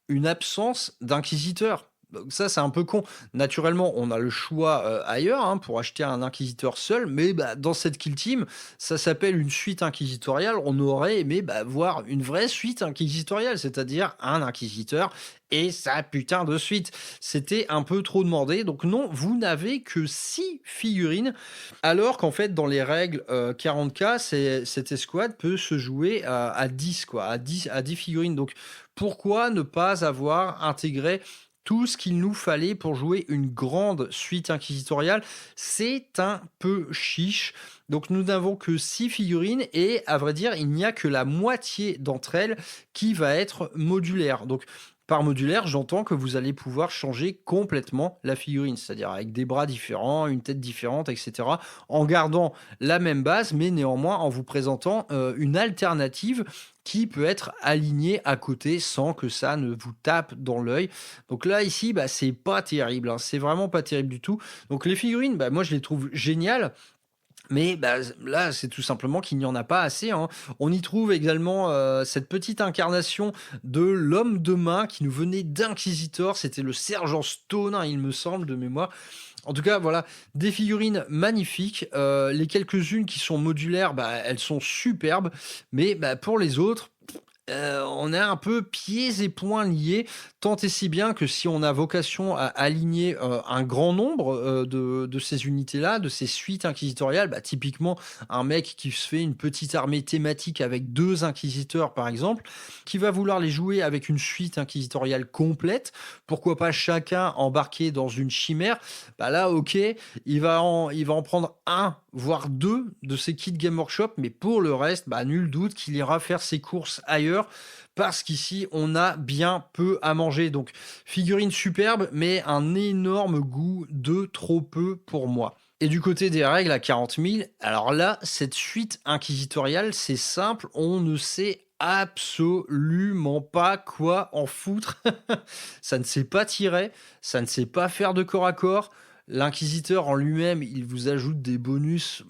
une absence d'inquisiteur. Donc ça, c'est un peu con. Naturellement, on a le choix ailleurs hein, pour acheter un inquisiteur seul, mais dans cette kill team, ça s'appelle une suite inquisitoriale. On aurait aimé voir une vraie suite inquisitoriale, c'est-à-dire un inquisiteur et sa putain de suite. C'était un peu trop demandé. Donc non, vous n'avez que 6 figurines, alors qu'en fait, dans les règles 40k, cette escouade peut se jouer à 10, quoi, à 10 figurines. Donc pourquoi ne pas avoir intégré tout ce qu'il nous fallait pour jouer une grande suite inquisitoriale? C'est un peu chiche. Donc nous n'avons que 6 figurines et à vrai dire, il n'y a que la moitié d'entre elles qui va être modulaire. Donc par modulaire, j'entends que vous allez pouvoir changer complètement la figurine, c'est-à-dire avec des bras différents, une tête différente, etc., en gardant la même base, mais néanmoins en vous présentant une alternative qui peut être alignée à côté sans que ça ne vous tape dans l'œil. Donc là, ici, c'est pas terrible, hein, c'est vraiment pas terrible du tout. Donc les figurines, moi je les trouve géniales. Mais là, c'est tout simplement qu'il n'y en a pas assez, hein. On y trouve également cette petite incarnation de l'homme de main qui nous venait d'Inquisitor. C'était le sergent Stone, hein, il me semble, de mémoire. En tout cas, voilà, des figurines magnifiques. Les quelques-unes qui sont modulaires, elles sont superbes. Mais pour les autres, on est un peu pieds et poings liés, tant et si bien que si on a vocation à aligner un grand nombre de ces unités-là, de ces suites inquisitoriales, typiquement un mec qui se fait une petite armée thématique avec 2 inquisiteurs par exemple, qui va vouloir les jouer avec une suite inquisitoriale complète, pourquoi pas chacun embarqué dans une chimère, là ok, il va en prendre un voire 2 de ces kits Game Workshop, mais pour le reste, nul doute qu'il ira faire ses courses ailleurs, parce qu'ici, on a bien peu à manger. Donc, figurine superbe, mais un énorme goût de trop peu pour moi. Et du côté des règles à 40 000, alors là, cette suite inquisitoriale, c'est simple, on ne sait absolument pas quoi en foutre. Ça ne sait pas tirer, ça ne sait pas faire de corps à corps. L'inquisiteur en lui-même, il vous ajoute des bonus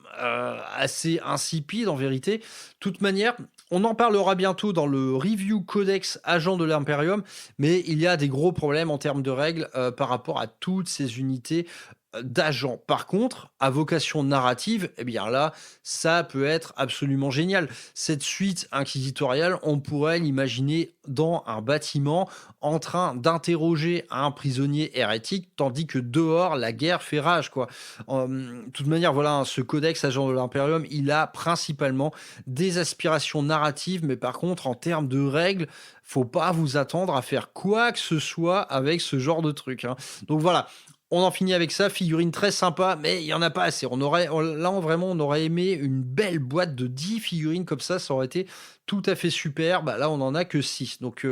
assez insipides en vérité. De toute manière, on en parlera bientôt dans le review codex agent de l'Imperium, mais il y a des gros problèmes en termes de règles par rapport à toutes ces unités d'agents. Par contre, à vocation narrative, eh bien là, ça peut être absolument génial. Cette suite inquisitoriale, on pourrait l'imaginer dans un bâtiment en train d'interroger un prisonnier hérétique, tandis que dehors, la guerre fait rage, quoi. De toute manière, voilà, ce codex agent de l'Imperium, il a principalement des aspirations narratives, mais par contre, en termes de règles, faut pas vous attendre à faire quoi que ce soit avec ce genre de truc, hein. Donc voilà, on en finit avec ça, figurine très sympa, mais il n'y en a pas assez. On aurait aimé une belle boîte de 10 figurines comme ça aurait été tout à fait super. Là, on en a que 6. Donc,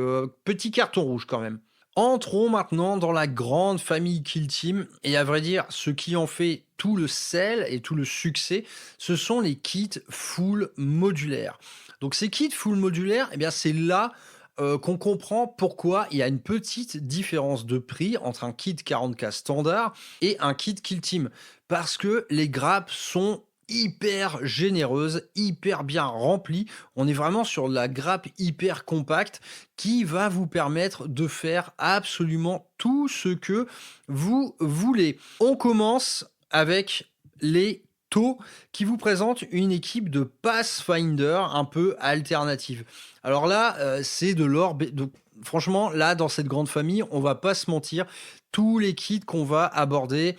petit carton rouge quand même. Entrons maintenant dans la grande famille Kill Team et à vrai dire, ce qui en fait tout le sel et tout le succès, ce sont les kits full modulaires. Donc ces kits full modulaires, eh bien c'est là qu'on comprend pourquoi il y a une petite différence de prix entre un kit 40K standard et un kit Kill Team. Parce que les grappes sont hyper généreuses, hyper bien remplies. On est vraiment sur de la grappe hyper compacte qui va vous permettre de faire absolument tout ce que vous voulez. On commence avec les taux qui vous présentent une équipe de Pathfinder un peu alternative. Alors là, c'est de l'or. Franchement, là, dans cette grande famille, on va pas se mentir, tous les kits qu'on va aborder,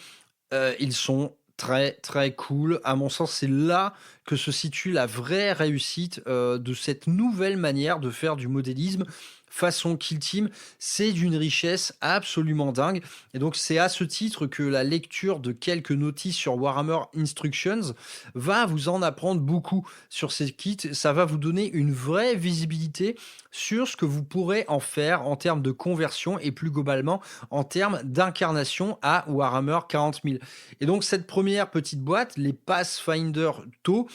ils sont très très cool. À mon sens, c'est là que se situe la vraie réussite de cette nouvelle manière de faire du modélisme façon Kill Team. C'est d'une richesse absolument dingue. Et donc, c'est à ce titre que la lecture de quelques notices sur Warhammer Instructions va vous en apprendre beaucoup sur ces kits. Ça va vous donner une vraie visibilité sur ce que vous pourrez en faire en termes de conversion et plus globalement en termes d'incarnation à Warhammer 40 000. Et donc, cette première petite boîte, les Pathfinder Tau,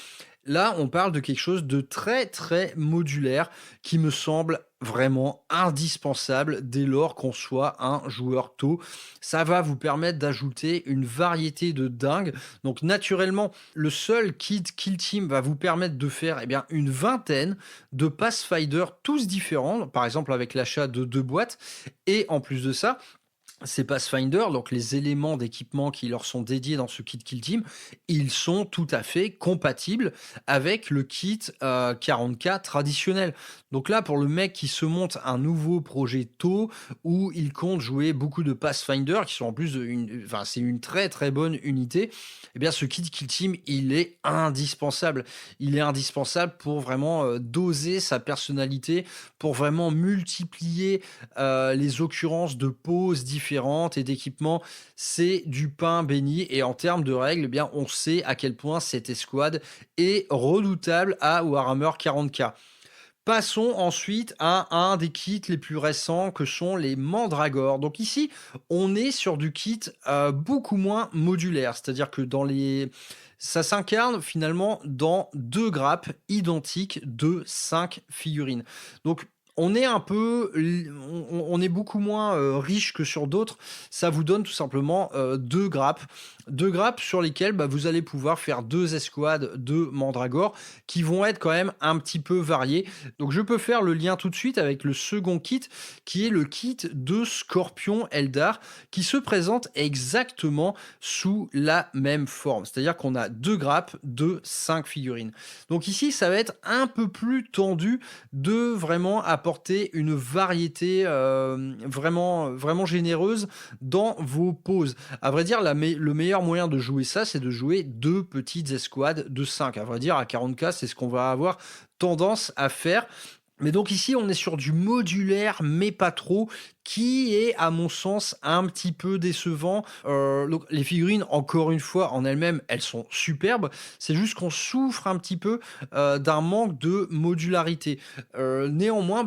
là, on parle de quelque chose de très très modulaire qui me semble vraiment indispensable dès lors qu'on soit un joueur tôt. Ça va vous permettre d'ajouter une variété de dingue. Donc naturellement, le seul kit Kill Team va vous permettre de faire une vingtaine de Pathfinder tous différents, par exemple avec l'achat de 2 boîtes. Et en plus de ça, ces Pathfinder, donc les éléments d'équipement qui leur sont dédiés dans ce kit Kill Team, ils sont tout à fait compatibles avec le kit 40K traditionnel. Donc là, pour le mec qui se monte un nouveau projet tôt, où il compte jouer beaucoup de Pathfinder, qui sont en plus c'est une très très bonne unité, eh bien ce kit Kill Team, il est indispensable. Il est indispensable pour vraiment doser sa personnalité, pour vraiment multiplier les occurrences de poses différentes et d'équipements. C'est du pain béni. Et en termes de règles, eh bien, on sait à quel point cette escouade est redoutable à Warhammer 40K. Passons ensuite à un des kits les plus récents que sont les Mandragores. Donc ici, on est sur du kit beaucoup moins modulaire, c'est-à-dire que ça s'incarne finalement dans 2 grappes identiques de 5 figurines. Donc on est on est beaucoup moins riche que sur d'autres. Ça vous donne tout simplement 2 grappes sur lesquelles vous allez pouvoir faire 2 escouades de Mandragore qui vont être quand même un petit peu variées. Donc je peux faire le lien tout de suite avec le second kit qui est le kit de Scorpion Eldar qui se présente exactement sous la même forme. C'est-à-dire qu'on a 2 grappes de 5 figurines. Donc ici, ça va être un peu plus tendu de vraiment apporter une variété vraiment, vraiment généreuse dans vos poses. À vrai dire, le meilleur moyen de jouer ça, c'est de jouer 2 petites escouades de 5. À vrai dire, à 40K, c'est ce qu'on va avoir tendance à faire. Mais donc ici, on est sur du modulaire, mais pas trop, qui est, à mon sens, un petit peu décevant. Donc, les figurines, encore une fois, en elles-mêmes, elles sont superbes. C'est juste qu'on souffre un petit peu d'un manque de modularité. Néanmoins,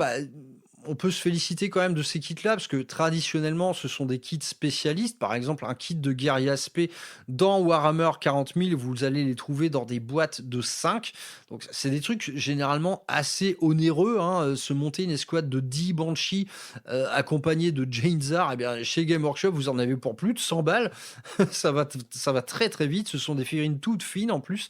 on peut se féliciter quand même de ces kits-là, parce que traditionnellement, ce sont des kits spécialistes. Par exemple, un kit de guerrier aspect dans Warhammer 40 000, vous allez les trouver dans des boîtes de 5. Donc, c'est des trucs généralement assez onéreux. Se monter une escouade de 10 Banshee accompagnés de Jane Zar, chez Game Workshop, vous en avez pour plus de 100 balles. ça va très très vite. Ce sont des figurines toutes fines en plus.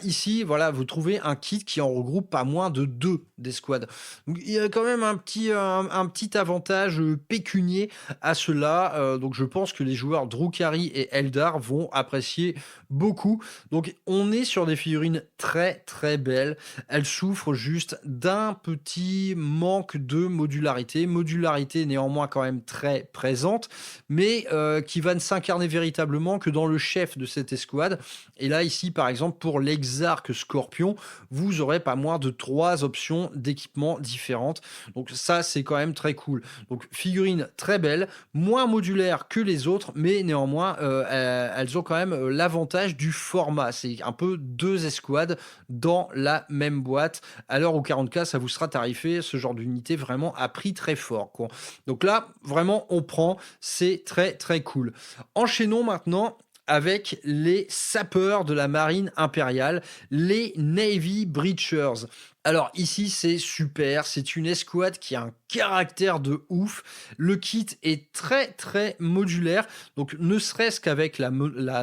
Ici, voilà, vous trouvez un kit qui en regroupe pas moins de 2 d'escouades. Donc, il y a quand même un petit avantage pécunier à cela. Donc, je pense que les joueurs Drukhari et Eldar vont apprécier beaucoup. Donc, on est sur des figurines très, très belles. Elles souffrent juste d'un petit manque de modularité. Modularité néanmoins quand même très présente, mais qui va ne s'incarner véritablement que dans le chef de cette escouade. Et là, ici, par exemple, pour l'Exarque Scorpion, vous aurez pas moins de 3 options d'équipement différentes. Donc ça, c'est quand même très cool. Donc, figurines très belles, moins modulaires que les autres, mais néanmoins, elles ont quand même l'avantage du format. C'est un peu 2 escouades dans la même boîte. À l'heure où 40K, ça vous sera tarifé, ce genre d'unité vraiment à prix très fort, quoi. Donc là, vraiment, on prend, c'est très très cool. Enchaînons maintenant avec les sapeurs de la marine impériale, les Navy Breachers. Alors ici, c'est super, c'est une escouade qui a un caractère de ouf. Le kit est très très modulaire, donc ne serait-ce qu'avec la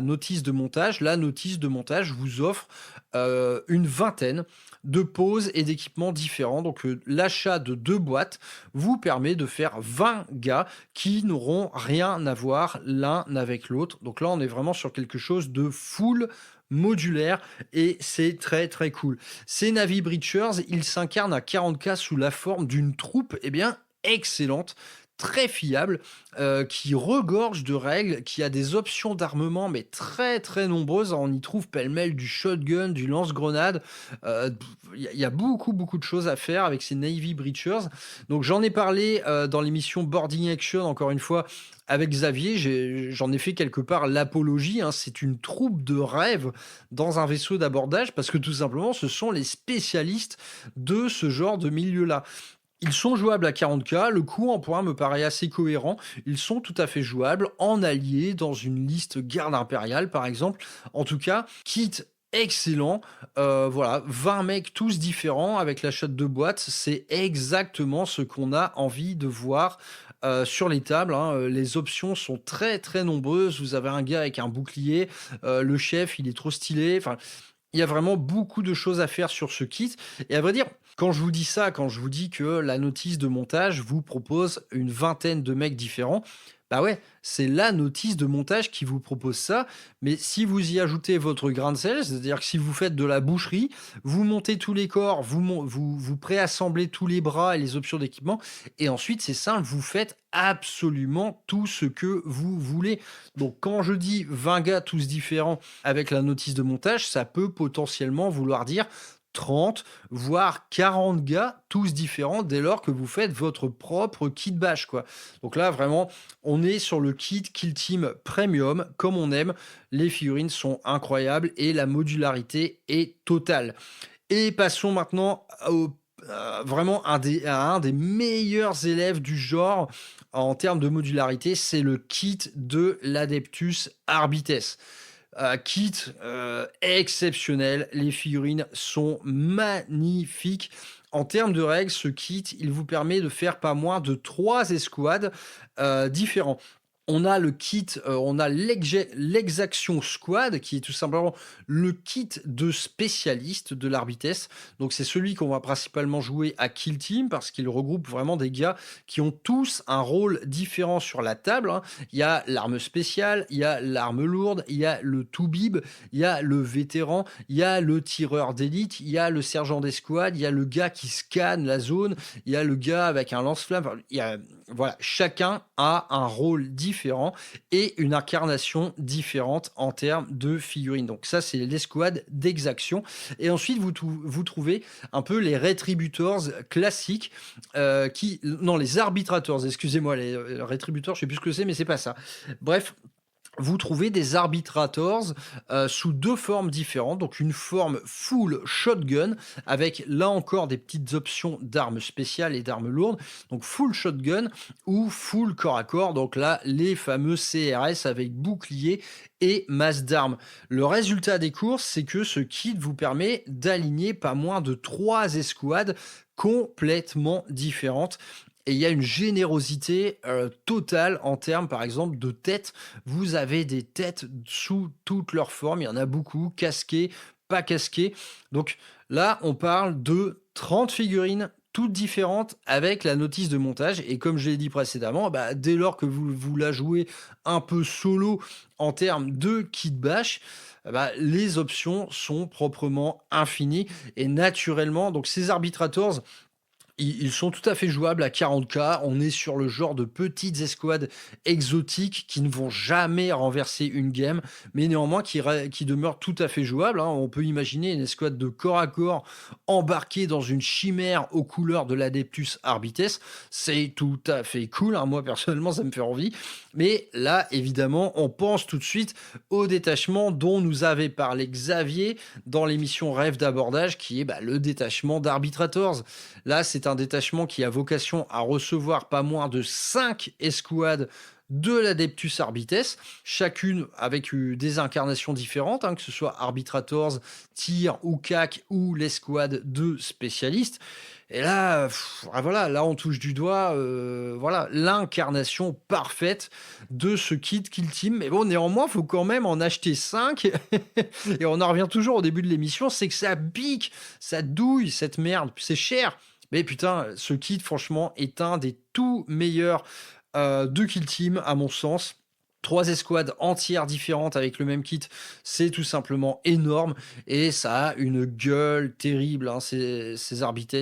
notice de montage, la notice de montage vous offre une vingtaine de poses et d'équipements différents. Donc l'achat de 2 boîtes vous permet de faire 20 gars qui n'auront rien à voir l'un avec l'autre. Donc là, on est vraiment sur quelque chose de full modulaire et c'est très très cool. Ces Navy Breachers, ils s'incarnent à 40K sous la forme d'une troupe excellente, très fiable, qui regorge de règles, qui a des options d'armement mais très très nombreuses. On y trouve pêle-mêle du shotgun, du lance-grenade. Il y a beaucoup beaucoup de choses à faire avec ces Navy Breachers. Donc j'en ai parlé dans l'émission Boarding Action, encore une fois, avec Xavier. J'en ai fait quelque part l'apologie, hein. C'est une troupe de rêve dans un vaisseau d'abordage parce que tout simplement, ce sont les spécialistes de ce genre de milieu-là. Ils sont jouables à 40K, le coût en points me paraît assez cohérent. Ils sont tout à fait jouables en alliés dans une liste garde impériale, par exemple. En tout cas, kit excellent. Voilà, 20 mecs tous différents avec l'achat de 2 boîtes. C'est exactement ce qu'on a envie de voir sur les tables, hein. Les options sont très très nombreuses. Vous avez un gars avec un bouclier, le chef, il est trop stylé. Enfin, il y a vraiment beaucoup de choses à faire sur ce kit. Et à vrai dire, quand je vous dis ça, quand je vous dis que la notice de montage vous propose une vingtaine de mecs différents, bah ouais, c'est la notice de montage qui vous propose ça. Mais si vous y ajoutez votre grain de sel, c'est-à-dire que si vous faites de la boucherie, vous montez tous les corps, vous préassemblez tous les bras et les options d'équipement, et ensuite c'est simple, vous faites absolument tout ce que vous voulez. Donc quand je dis 20 gars tous différents avec la notice de montage, ça peut potentiellement vouloir dire 30, voire 40 gars, tous différents, dès lors que vous faites votre propre kit bash, quoi. Donc là, vraiment, on est sur le kit Kill Team Premium, comme on aime. Les figurines sont incroyables et la modularité est totale. Et passons maintenant vraiment à un des meilleurs élèves du genre en termes de modularité, c'est le kit de l'Adeptus Arbites. Kit exceptionnel, les figurines sont magnifiques. En termes de règles, ce kit, il vous permet de faire pas moins de 3 escouades différents. On a le kit, on a l'Exaction Squad, qui est tout simplement le kit de spécialiste de l'Arbites. Donc c'est celui qu'on va principalement jouer à Kill Team, parce qu'il regroupe vraiment des gars qui ont tous un rôle différent sur la table, hein. Il y a l'arme spéciale, il y a l'arme lourde, il y a le Toubib, il y a le vétéran, il y a le tireur d'élite, il y a le sergent d'escouade, il y a le gars qui scanne la zone, il y a le gars avec un lance-flamme. Enfin, voilà, chacun a un rôle différent et une incarnation différente en termes de figurines. Donc ça, c'est l'escouade d'Exaction. Et ensuite, vous trouvez un peu les Retributors classiques, les Arbitrators, excusez-moi, les Retributors, je sais plus ce que c'est, mais c'est pas ça. Bref, vous trouvez des Arbitrators sous 2 formes différentes. Donc une forme full shotgun avec là encore des petites options d'armes spéciales et d'armes lourdes. Donc full shotgun ou full corps à corps. Donc là, les fameux CRS avec bouclier et masse d'armes. Le résultat des courses, c'est que ce kit vous permet d'aligner pas moins de 3 escouades complètement différentes. Et il y a une générosité totale en termes, par exemple, de têtes. Vous avez des têtes sous toutes leurs formes. Il y en a beaucoup, casquées, pas casquées. Donc là, on parle de 30 figurines toutes différentes avec la notice de montage. Et comme je l'ai dit précédemment, dès lors que vous la jouez un peu solo en termes de kit bash, les options sont proprement infinies. Et naturellement, donc ces Arbitrators, Ils sont tout à fait jouables à 40K. On est sur le genre de petites escouades exotiques qui ne vont jamais renverser une game, mais néanmoins qui demeurent tout à fait jouables, hein. On peut imaginer une escouade de corps à corps embarquée dans une chimère aux couleurs de l'Adeptus Arbites. C'est tout à fait cool, hein. Moi, personnellement, ça me fait envie. Mais là, évidemment, on pense tout de suite au détachement dont nous avait parlé Xavier dans l'émission Rêve d'abordage, qui est le détachement d'Arbitrators. Là, c'est un détachement qui a vocation à recevoir pas moins de 5 escouades de l'Adeptus Arbites, chacune avec des incarnations différentes, hein, que ce soit Arbitrators, Tyr ou CAC ou l'escouade de spécialistes. Et là, voilà, là on touche du doigt, voilà, l'incarnation parfaite de ce kit Kill Team. Mais bon, néanmoins, il faut quand même en acheter 5. Et on en revient toujours au début de l'émission, c'est que ça pique, ça douille cette merde, c'est cher. Mais putain, ce kit, franchement, est un des tout meilleurs de Kill Team, à mon sens. 3 escouades entières différentes avec le même kit, c'est tout simplement énorme. Et ça a une gueule terrible, hein. Ces Arbites,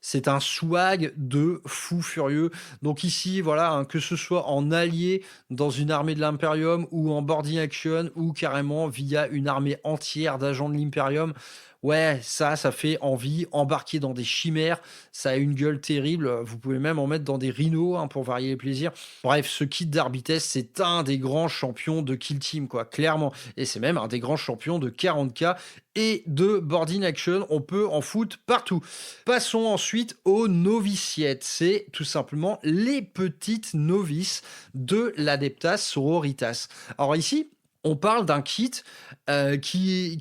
c'est un swag de fou furieux. Donc ici, voilà, hein, que ce soit en allié dans une armée de l'Imperium ou en boarding action ou carrément via une armée entière d'agents de l'Imperium, ouais, ça fait envie. Embarquer dans des chimères, ça a une gueule terrible. Vous pouvez même en mettre dans des rhinos, hein, pour varier les plaisirs. Bref, ce kit d'Arbites, c'est un des grands champions de Kill Team, quoi, clairement. Et c'est même un des grands champions de 40K et de boarding action. On peut en foutre partout. Passons ensuite aux noviciettes. C'est tout simplement les petites novices de l'Adeptas Sororitas. Alors ici, on parle d'un kit qui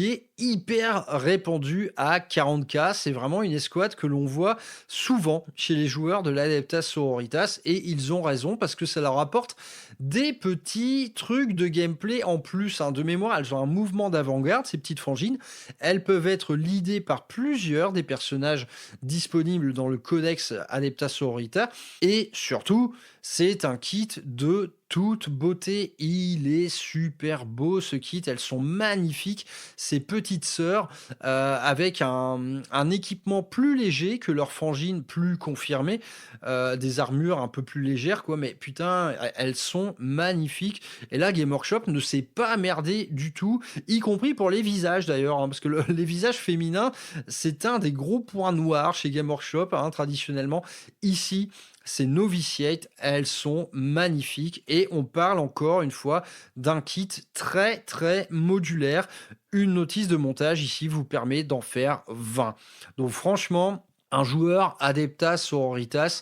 est hyper répandu à 40K. C'est vraiment une escouade que l'on voit souvent chez les joueurs de l'Adeptas Sororitas, et ils ont raison parce que ça leur apporte des petits trucs de gameplay en plus, hein. De mémoire, elles ont un mouvement d'avant-garde, ces petites frangines. Elles peuvent être leadées par plusieurs des personnages disponibles dans le codex Adeptas Sororitas, et surtout, c'est un kit de toute beauté. Il est super beau, ce kit. Elles sont magnifiques, ces petites sœurs, avec un équipement plus léger que leurs frangines plus confirmées, des armures un peu plus légères, quoi. Mais putain, elles sont magnifiques. Et là, Game Workshop ne s'est pas merdé du tout, y compris pour les visages d'ailleurs, hein, parce que les visages féminins, c'est un des gros points noirs chez Game Workshop, hein, traditionnellement. Ici, ces noviciates, elles sont magnifiques, et on parle encore une fois d'un kit très très modulaire. Une notice de montage ici vous permet d'en faire 20. Donc franchement, un joueur Adeptas Sororitas,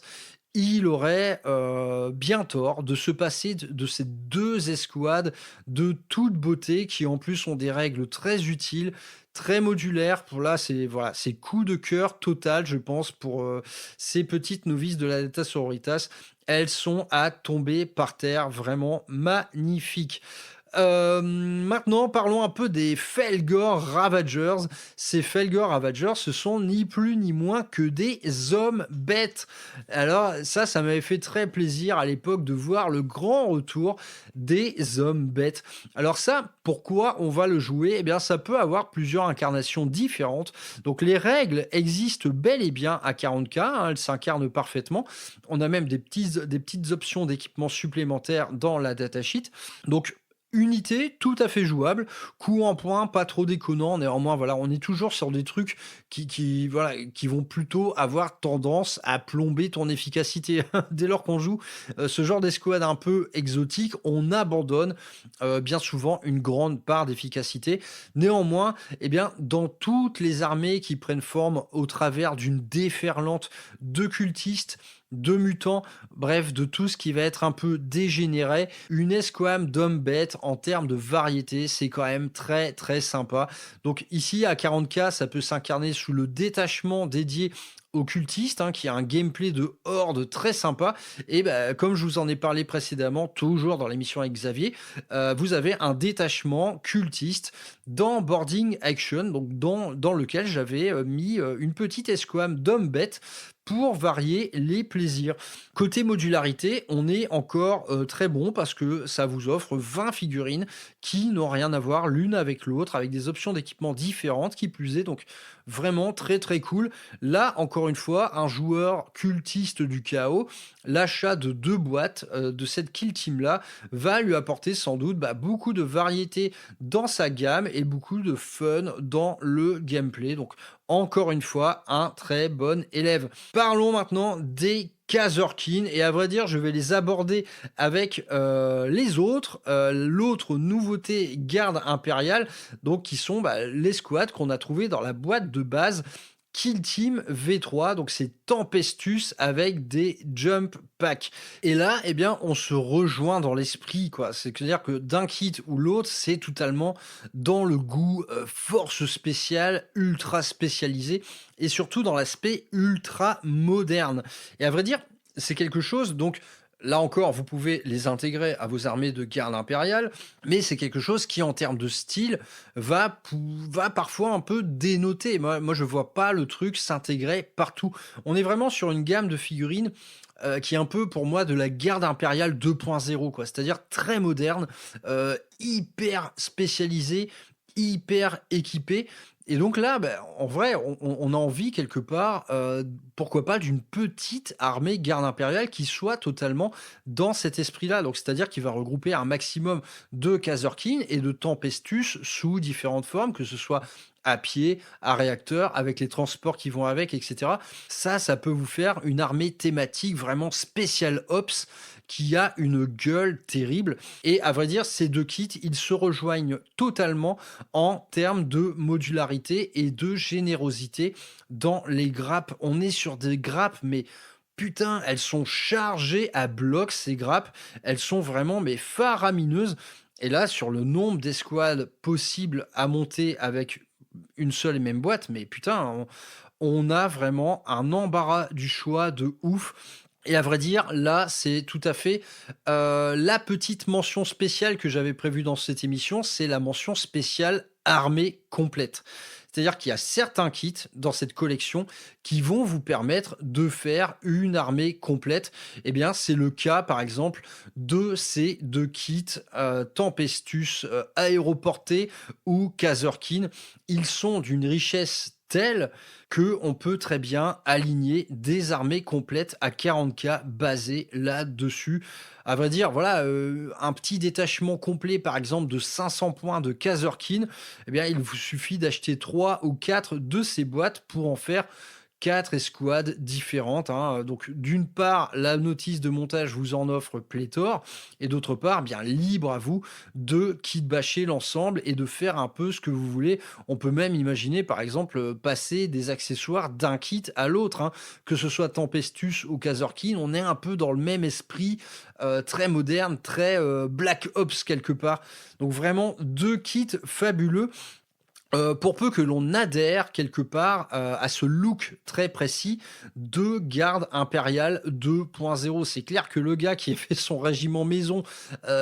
il aurait bien tort de se passer de ces 2 escouades de toute beauté, qui en plus ont des règles très utiles, très modulaires. Pour là, c'est coup de cœur total, je pense, pour ces petites novices de l'Adeptas Sororitas. Elles sont à tomber par terre, vraiment magnifiques. Maintenant, parlons un peu des Felgor Ravagers. Ces Felgor Ravagers, ce sont ni plus ni moins que des hommes bêtes. Alors ça m'avait fait très plaisir à l'époque de voir le grand retour des hommes bêtes. Alors ça, pourquoi on va le jouer? Eh bien, ça peut avoir plusieurs incarnations différentes. Donc les règles existent bel et bien à 40K, hein, elles s'incarnent parfaitement. On a même des petites options d'équipement supplémentaires dans la datasheet. Donc unité tout à fait jouable, coup en point, pas trop déconnant. Néanmoins, voilà, on est toujours sur des trucs qui vont plutôt avoir tendance à plomber ton efficacité. Dès lors qu'on joue ce genre d'escouade un peu exotique, on abandonne bien souvent une grande part d'efficacité. Néanmoins, eh bien, dans toutes les armées qui prennent forme au travers d'une déferlante de cultistes, de mutants, bref, de tout ce qui va être un peu dégénéré, une escouade d'hommes bêtes en termes de variété, c'est quand même très très sympa. Donc ici à 40K, ça peut s'incarner sous le détachement dédié aux cultistes, hein, qui a un gameplay de horde très sympa. Et comme je vous en ai parlé précédemment, toujours dans l'émission avec Xavier, vous avez un détachement cultiste dans Boarding Action, donc dans lequel j'avais mis une petite escouade d'hommes bêtes pour varier les plaisirs. Côté modularité, on est encore très bon parce que ça vous offre 20 figurines qui n'ont rien à voir l'une avec l'autre, avec des options d'équipement différentes qui plus est, donc vraiment très très cool. Là, encore encore une fois, un joueur cultiste du chaos, l'achat de 2 boîtes, de cette kill team-là va lui apporter sans doute, beaucoup de variété dans sa gamme et beaucoup de fun dans le gameplay. Donc encore une fois, un très bon élève. Parlons maintenant des Kazerkin et à vrai dire, je vais les aborder avec les autres. L'autre nouveauté garde impériale, donc qui sont les squads qu'on a trouvés dans la boîte de base Kill Team V3, donc c'est Tempestus avec des jump packs. Et là, eh bien, on se rejoint dans l'esprit, quoi. C'est-à-dire que d'un kit ou l'autre, c'est totalement dans le goût force spéciale, ultra spécialisé, et surtout dans l'aspect ultra moderne. Et à vrai dire, c'est quelque chose, donc, là encore, vous pouvez les intégrer à vos armées de garde impériale, mais c'est quelque chose qui, en termes de style, va parfois un peu dénoter. Moi, je vois pas le truc s'intégrer partout. On est vraiment sur une gamme de figurines qui est un peu pour moi de la garde impériale 2.0, quoi. C'est-à-dire très moderne, hyper spécialisé, hyper équipé. Et donc là, en vrai, on a envie quelque part, pourquoi pas, d'une petite armée garde impériale qui soit totalement dans cet esprit-là. Donc c'est-à-dire qu'il va regrouper un maximum de Kazerkin et de Tempestus sous différentes formes, que ce soit à pied, à réacteur, avec les transports qui vont avec, etc. Ça peut vous faire une armée thématique vraiment spécial ops qui a une gueule terrible. Et à vrai dire, ces deux kits, ils se rejoignent totalement en termes de modularité et de générosité dans les grappes. On est sur des grappes, mais putain, elles sont chargées à bloc, ces grappes. Elles sont vraiment mais faramineuses. Et là, sur le nombre d'escouades possibles à monter avec une seule et même boîte, mais putain, on a vraiment un embarras du choix de ouf. Et à vrai dire, là, c'est tout à fait la petite mention spéciale que j'avais prévue dans cette émission, c'est la mention spéciale armée complète. C'est-à-dire qu'il y a certains kits dans cette collection qui vont vous permettre de faire une armée complète. Eh bien, c'est le cas, par exemple, de ces deux kits Tempestus Aéroporté ou Kazerkin. Ils sont d'une richesse telle que on peut très bien aligner des armées complètes à 40K basées là-dessus. À vrai dire, voilà, un petit détachement complet, par exemple, de 500 points de Kazerkin, eh bien, il vous suffit d'acheter 3 ou 4 de ces boîtes pour en faire 4 escouades différentes, hein. Donc, d'une part, la notice de montage vous en offre pléthore, et d'autre part, bien libre à vous de kitbasher l'ensemble et de faire un peu ce que vous voulez. On peut même imaginer, par exemple, passer des accessoires d'un kit à l'autre, hein. Que ce soit Tempestus ou Kazerkin, on est un peu dans le même esprit, très moderne, très Black Ops quelque part. Donc vraiment, deux kits fabuleux. Pour peu que l'on adhère quelque part à ce look très précis de garde impériale 2.0. C'est clair que le gars qui a fait son régiment maison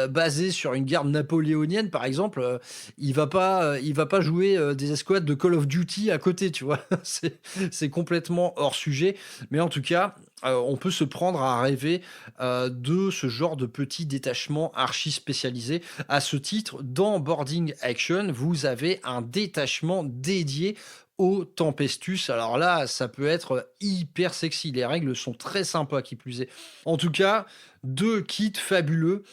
basé sur une garde napoléonienne, par exemple, il va pas jouer des escouades de Call of Duty à côté, tu vois. C'est complètement hors sujet. Mais en tout cas, on peut se prendre à rêver de ce genre de petit détachement archi spécialisé. À ce titre, dans Boarding Action, vous avez un détachement dédié au Tempestus. Alors là, ça peut être hyper sexy. Les règles sont très sympas, qui plus est. En tout cas, deux kits fabuleux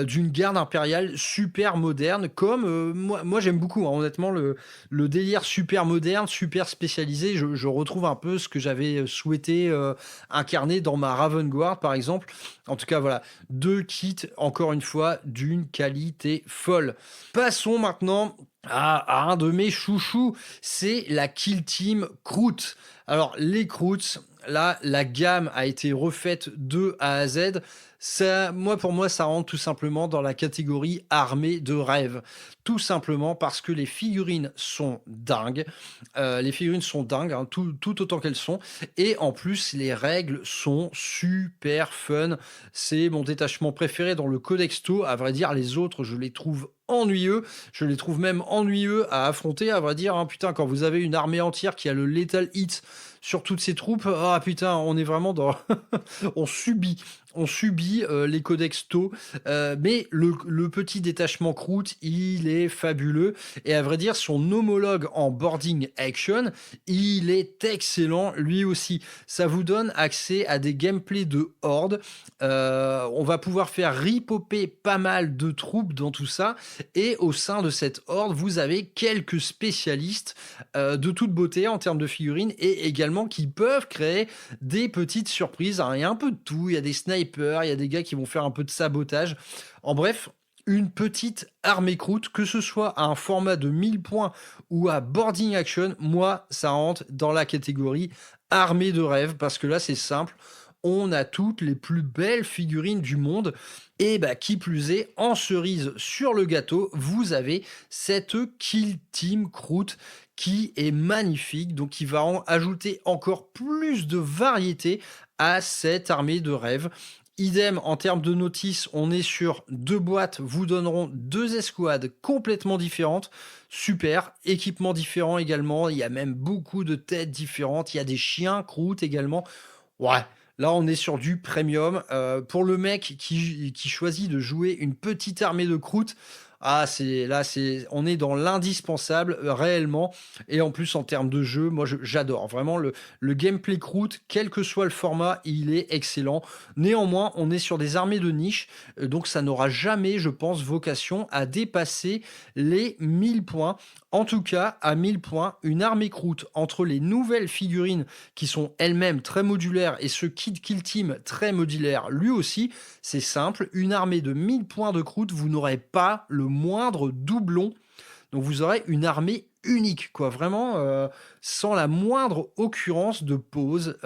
d'une garde impériale super moderne, comme moi j'aime beaucoup, hein, honnêtement, le délire super moderne, super spécialisé. Je retrouve un peu ce que j'avais souhaité incarner dans ma Raven Guard, par exemple. En tout cas, voilà, deux kits, encore une fois, d'une qualité folle. Passons maintenant à un de mes chouchous, c'est la Kill Team Kroot. Alors, les Kroots, là, la gamme a été refaite de A à Z. Ça, pour moi, ça rentre tout simplement dans la catégorie armée de rêve. Tout simplement parce que les figurines sont dingues. Les figurines sont dingues, hein, tout autant qu'elles sont. Et en plus, les règles sont super fun. C'est mon détachement préféré dans le Codexto. À vrai dire, les autres, je les trouve ennuyeux. Je les trouve même ennuyeux à affronter, à vrai dire, hein. Putain, quand vous avez une armée entière qui a le Lethal Hit sur toutes ses troupes, ah putain, on est vraiment dans... on subit on subit les codex tau, mais le petit détachement Kroot, il est fabuleux. Et à vrai dire, son homologue en boarding action, il est excellent lui aussi. Ça vous donne accès à des gameplays de horde. On va pouvoir faire ripoper pas mal de troupes dans tout ça. Et au sein de cette horde, vous avez quelques spécialistes de toute beauté en termes de figurines et également qui peuvent créer des petites surprises. Alors, il y a un peu de tout. Il y a des snipers, il y a des gars qui vont faire un peu de sabotage. En bref, une petite armée Kroot, que ce soit à un format de 1000 points ou à boarding action, moi, ça rentre dans la catégorie armée de rêve parce que là, c'est simple. On a toutes les plus belles figurines du monde. Et bah, qui plus est, en cerise sur le gâteau, vous avez cette Kill Team Kroot qui est magnifique, donc qui va ajouter encore plus de variété à cette armée de rêve. Idem en termes de notice, on est sur 2 boîtes, vous donneront 2 escouades complètement différentes. Super, équipement différent également, il y a même beaucoup de têtes différentes, il y a des chiens Kroot également. Ouais, là on est sur du premium. Pour le mec qui choisit de jouer une petite armée de Kroot, on est dans l'indispensable réellement. Et en plus en termes de jeu, moi j'adore vraiment le gameplay Kroot, quel que soit le format, il est excellent. Néanmoins, on est sur des armées de niche, donc ça n'aura jamais, je pense, vocation à dépasser les 1000 points. En tout cas, à 1000 points, une armée Kroot entre les nouvelles figurines qui sont elles-mêmes très modulaires et ce kit Kill Team très modulaire lui aussi, c'est simple, une armée de 1000 points de Kroot, vous n'aurez pas le moindre doublon. Donc vous aurez une armée unique, quoi, vraiment sans la moindre occurrence de pose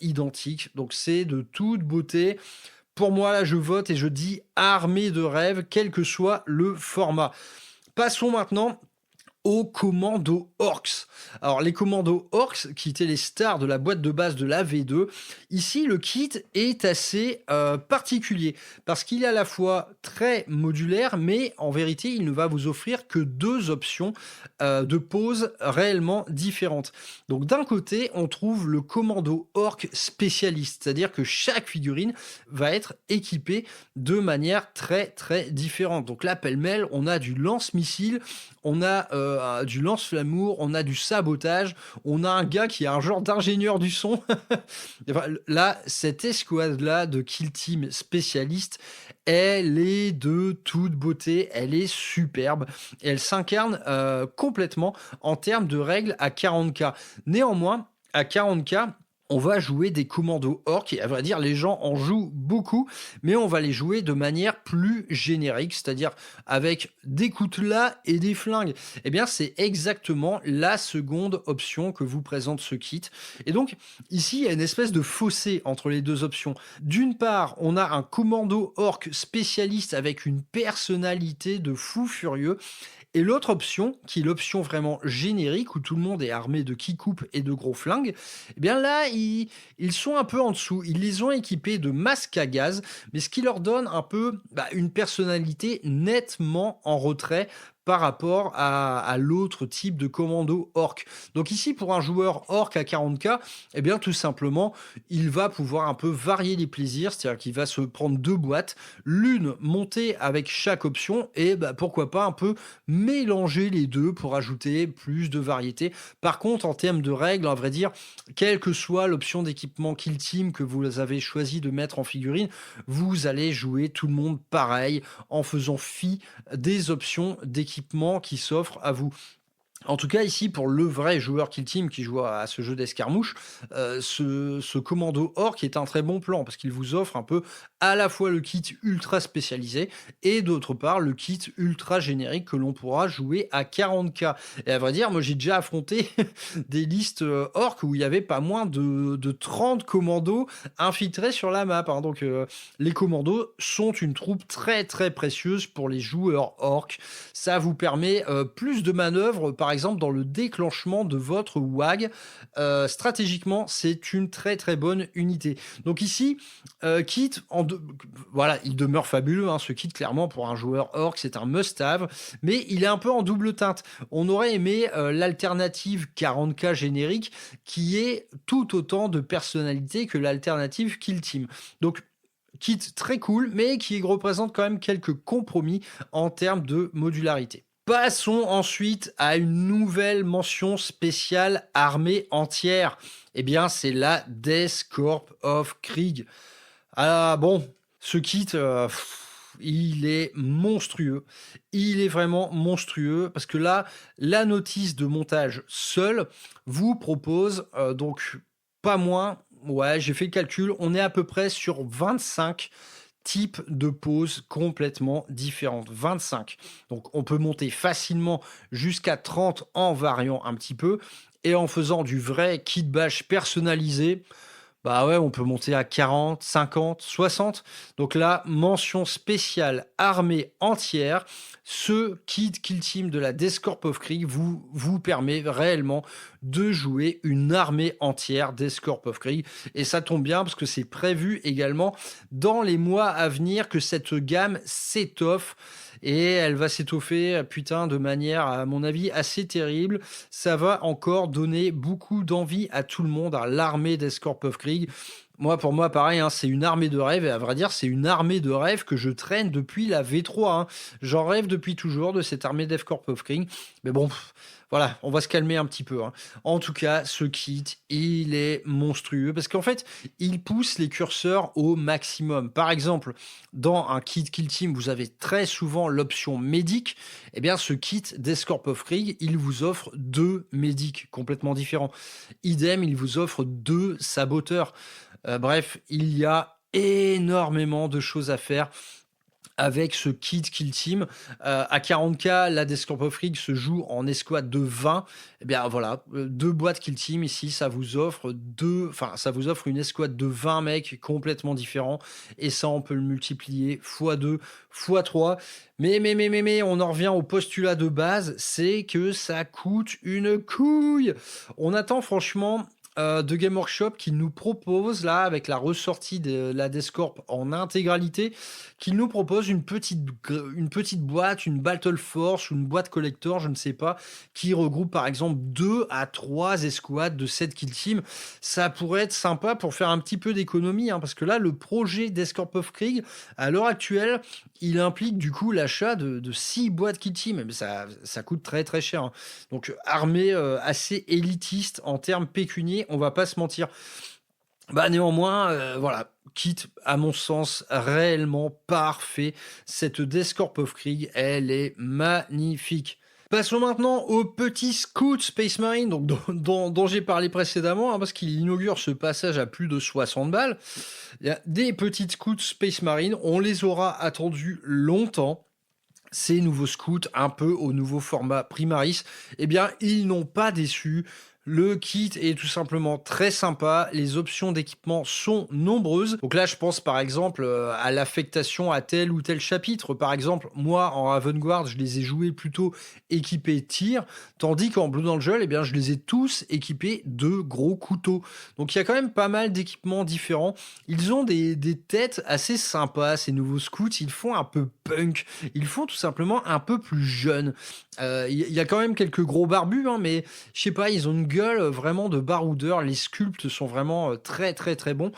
identique. Donc c'est de toute beauté. Pour moi, là, je vote et je dis armée de rêve, quel que soit le format. Passons maintenant aux commandos orcs. Alors les commandos orcs, qui étaient les stars de la boîte de base de la V2, ici le kit est assez particulier parce qu'il est à la fois très modulaire, mais en vérité il ne va vous offrir que 2 options de pose réellement différentes. Donc d'un côté on trouve le commando orc spécialiste, c'est-à-dire que chaque figurine va être équipée de manière très très différente. Donc là pêle-mêle on a du lance-missile, on a du lance-flamour, on a du sabotage, on a un gars qui est un genre d'ingénieur du son. Enfin, là, cette escouade-là de Kill Team spécialiste, elle est de toute beauté, elle est superbe, et elle s'incarne complètement en termes de règles à 40k. Néanmoins, à 40k, on va jouer des commandos orcs et à vrai dire les gens en jouent beaucoup, mais on va les jouer de manière plus générique, c'est-à-dire avec des coutelas et des flingues. Eh bien c'est exactement la seconde option que vous présente ce kit. Et donc ici il y a une espèce de fossé entre les 2 options. D'une part on a un commando orc spécialiste avec une personnalité de fou furieux. Et l'autre option, qui est l'option vraiment générique, où tout le monde est armé de qui-coupe et de gros flingues, eh bien là, ils sont un peu en dessous. Ils les ont équipés de masques à gaz, mais ce qui leur donne un peu une personnalité nettement en retrait par rapport à l'autre type de commando orc. Donc ici, pour un joueur orc à 40k, eh bien tout simplement, il va pouvoir un peu varier les plaisirs, c'est-à-dire qu'il va se prendre 2 boîtes, l'une montée avec chaque option, et pourquoi pas un peu mélanger les deux pour ajouter plus de variété. Par contre, en termes de règles, à vrai dire, quelle que soit l'option d'équipement Kill Team que vous avez choisi de mettre en figurine, vous allez jouer tout le monde pareil en faisant fi des options d'équipement qui s'offrent à vous. En tout cas, ici, pour le vrai joueur Kill Team qui joue à ce jeu d'escarmouche, ce commando orc est un très bon plan parce qu'il vous offre un peu à la fois le kit ultra spécialisé et d'autre part le kit ultra générique que l'on pourra jouer à 40k. Et à vrai dire, moi j'ai déjà affronté des listes orc où il y avait pas moins de 30 commandos infiltrés sur la map. Hein. Donc les commandos sont une troupe très très précieuse pour les joueurs orc. Ça vous permet plus de manœuvres, par exemple dans le déclenchement de votre WAG. Stratégiquement, c'est une très très bonne unité. Donc ici, kit voilà, il demeure fabuleux, hein, ce kit, clairement, pour un joueur orc, c'est un must-have, mais il est un peu en double teinte. On aurait aimé l'alternative 40k générique, qui est tout autant de personnalité que l'alternative Kill Team. Donc, Kit très cool, mais qui représente quand même quelques compromis en termes de modularité. Passons ensuite à une nouvelle mention spéciale armée entière. Eh bien, c'est la Death Corps of Krieg. Ah bon, ce kit, il est monstrueux. Il est vraiment monstrueux parce que là, la notice de montage seule vous propose donc pas moins. Ouais, j'ai fait le calcul. On est à peu près sur 25 types de poses complètement différentes. 25. Donc on peut monter facilement jusqu'à 30 en variant un petit peu. Et en faisant du vrai kit bash personnalisé, bah ouais, on peut monter à 40, 50, 60. Donc là, mention spéciale armée entière. Ce kit Kill Team de la Death Corps of Krieg vous permet réellement de jouer une armée entière Death Corps of Krieg. Et ça tombe bien parce que c'est prévu également dans les mois à venir que cette gamme s'étoffe. Et elle va s'étoffer, putain, de manière, à mon avis, assez terrible. Ça va encore donner beaucoup d'envie à tout le monde, à l'armée Death Corps of Krieg. Moi, pour moi, pareil, hein, c'est une armée de rêve. Et à vrai dire, c'est une armée de rêve que je traîne depuis la V3. Hein. J'en rêve depuis toujours de cette armée Death Corps of Krieg. Mais bon, voilà, on va se calmer un petit peu. Hein. En tout cas, ce kit, il est monstrueux parce qu'en fait, il pousse les curseurs au maximum. Par exemple, dans un kit Kill Team, vous avez très souvent l'option médic. Eh bien, ce kit Death Corps of Krieg, il vous offre 2 médics complètement différents. Idem, il vous offre 2 saboteurs. Bref, il y a énormément de choses à faire avec ce kit Kill Team. À 40k, la Death Corps of Krieg se joue en escouade de 20. Eh bien voilà, 2 boîtes Kill Team ici, ça vous offre une escouade de 20 mecs complètement différents. Et ça, on peut le multiplier x2, x3. Mais, on en revient au postulat de base, c'est que ça coûte une couille. On attend franchement de Game Workshop qui nous propose, là, avec la ressortie de la Death Corp en intégralité, qu'il nous propose une petite boîte, une Battle Force ou une boîte collector, je ne sais pas, qui regroupe par exemple 2 à 3 escouades de 7 Kill Team. Ça pourrait être sympa pour faire un petit peu d'économie, hein, parce que là, le projet Death Corps of Krieg, à l'heure actuelle, il implique du coup l'achat de 6 boîtes Kill Team. Mais ça coûte très très cher. Hein. Donc, armée assez élitiste en termes pécuniers, on va pas se mentir. Bah néanmoins, voilà, kit à mon sens réellement parfait. Cette Death Corps of Krieg, elle est magnifique. Passons maintenant au petit Scout Space Marine, donc, dont j'ai parlé précédemment, hein, parce qu'il inaugure ce passage à plus de 60 balles. Il y a des petites Scouts Space Marine, on les aura attendus longtemps. Ces nouveaux scouts, un peu au nouveau format Primaris, eh bien, ils n'ont pas déçu. Le kit est tout simplement très sympa. Les options d'équipement sont nombreuses. Donc là, je pense par exemple à l'affectation à tel ou tel chapitre. Par exemple, moi, en Avantguard, je les ai joués plutôt équipés tir, tandis qu'en Blood Angel, eh bien, je les ai tous équipés de gros couteaux. Donc il y a quand même pas mal d'équipements différents. Ils ont des têtes assez sympas, ces nouveaux scouts. Ils font un peu punk. Ils font tout simplement un peu plus jeunes. Il y a quand même quelques gros barbus, hein, mais je sais pas, ils ont une gueule vraiment de baroudeur. Les sculptes sont vraiment très très très bons.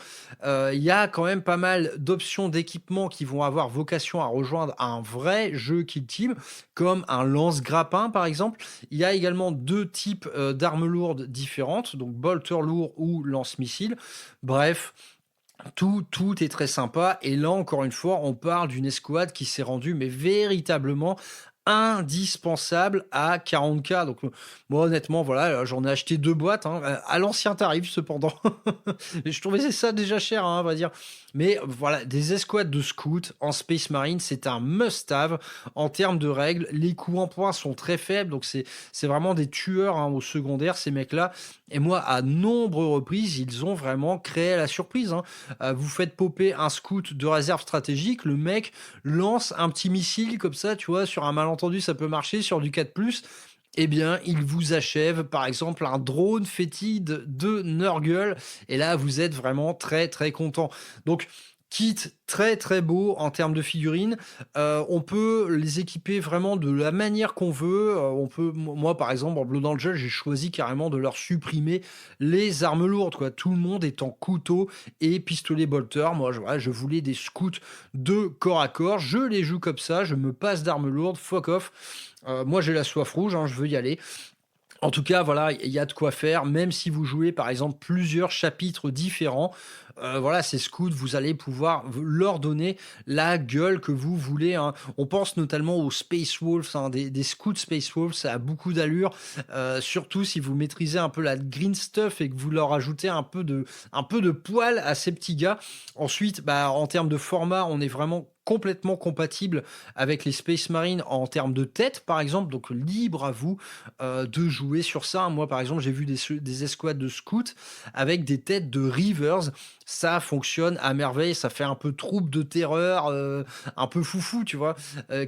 Il y a quand même pas mal d'options d'équipement qui vont avoir vocation à rejoindre un vrai jeu Kill Team, comme un lance-grappin par exemple. Il y a également 2 types d'armes lourdes différentes, donc bolter lourd ou lance-missile. Bref, tout est très sympa. Et là, encore une fois, on parle d'une escouade qui s'est rendue, mais véritablement indispensable à 40k. Donc, moi, honnêtement, voilà, j'en ai acheté 2 boîtes, hein, à l'ancien tarif, cependant. Je trouvais ça déjà cher, hein, on va dire. Mais voilà, des escouades de scouts en Space Marine, c'est un must-have en termes de règles. Les coups en poing sont très faibles, donc c'est vraiment des tueurs, hein, au secondaire, ces mecs-là. Et moi, à nombreuses reprises, ils ont vraiment créé la surprise. Hein. Vous faites popper un scout de réserve stratégique, le mec lance un petit missile comme ça, tu vois, sur un malentendu, ça peut marcher, sur du 4+, eh bien, il vous achève, par exemple, un drone fétide de Nurgle, et là, vous êtes vraiment très, très content. Donc, Kit très très beau en termes de figurines. On peut les équiper vraiment de la manière qu'on veut. Moi par exemple en Blood Angel, j'ai choisi carrément de leur supprimer les armes lourdes, quoi. Tout le monde est en couteau et pistolet bolter. Moi voilà, je voulais des scouts de corps à corps. Je les joue comme ça, je me passe d'armes lourdes, fuck off. Moi j'ai la soif rouge, hein, je veux y aller. En tout cas, voilà, il y a de quoi faire, même si vous jouez par exemple plusieurs chapitres différents. Voilà, ces scouts, vous allez pouvoir leur donner la gueule que vous voulez, hein. On pense notamment aux Space Wolves, hein, des scouts Space Wolves, ça a beaucoup d'allure, surtout si vous maîtrisez un peu la green stuff et que vous leur ajoutez un peu de poil à ces petits gars. Ensuite, bah, en termes de format, on est vraiment complètement compatible avec les Space Marines en termes de tête, par exemple. Donc libre à vous de jouer sur ça. Moi, par exemple, j'ai vu des escouades de scouts avec des têtes de Reavers. Ça fonctionne à merveille. Ça fait un peu troupe de terreur, un peu foufou, tu vois,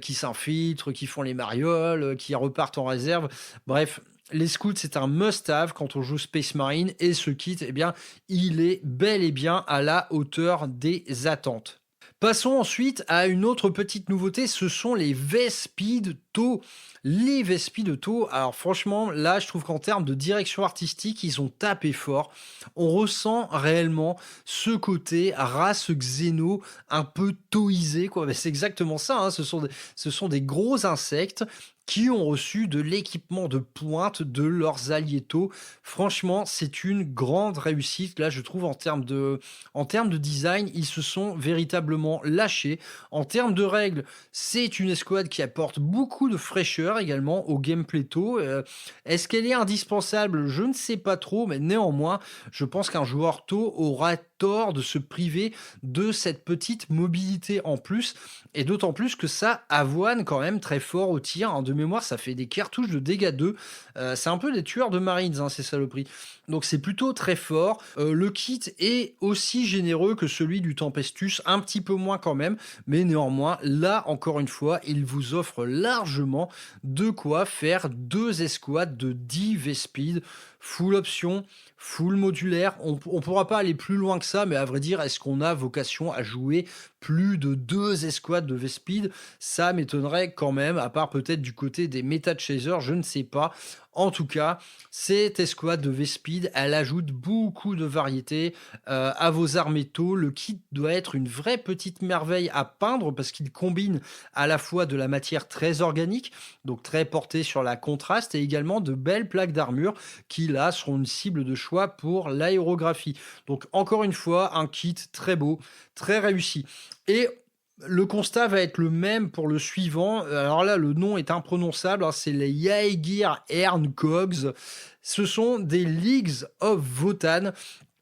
qui s'infiltrent, qui font les marioles, qui repartent en réserve. Bref. Les scouts, c'est un must-have quand on joue Space Marine et ce kit, eh bien, il est bel et bien à la hauteur des attentes. Passons ensuite à une autre petite nouveauté, ce sont les Vespid Tau. Les Vespid Tau, alors franchement, là, je trouve qu'en termes de direction artistique, ils ont tapé fort. On ressent réellement ce côté race xéno un peu tauisé, quoi. Mais c'est exactement ça, hein. Ce sont des gros insectes qui ont reçu de l'équipement de pointe de leurs alliés taux. Franchement, c'est une grande réussite. Là, je trouve en termes de design, ils se sont véritablement lâchés. En termes de règles, c'est une escouade qui apporte beaucoup de fraîcheur également au gameplay taux. Est-ce qu'elle est indispensable? Je ne sais pas trop, mais néanmoins, je pense qu'un joueur taux aura tort de se priver de cette petite mobilité en plus, et d'autant plus que ça avoine quand même très fort au tir. En de mémoire, ça fait des cartouches de dégâts 2. C'est un peu des tueurs de marines, hein, ces saloperies. Donc c'est plutôt très fort. Le kit est aussi généreux que celui du Tempestus, un petit peu moins quand même, mais néanmoins, là encore une fois, il vous offre largement de quoi faire 2 escouades de 10 Vespid, full option, full modulaire. On pourra pas aller plus loin que ça, mais à vrai dire, est-ce qu'on a vocation à jouer plus de 2 escouades de Vespid? Ça m'étonnerait quand même, à part peut-être du côté des Meta Chasers, je ne sais pas. En tout cas, cette escouade de Vespid, elle ajoute beaucoup de variété à vos armes taux. Le kit doit être une vraie petite merveille à peindre parce qu'il combine à la fois de la matière très organique, donc très portée sur la contraste, et également de belles plaques d'armure qui là seront une cible de choix pour l'aérographie. Donc encore une fois, un kit très beau, très réussi. Et le constat va être le même pour le suivant. Alors là, le nom est imprononçable, hein, c'est les Yaegir Erncogs. Ce sont des Leagues of Votan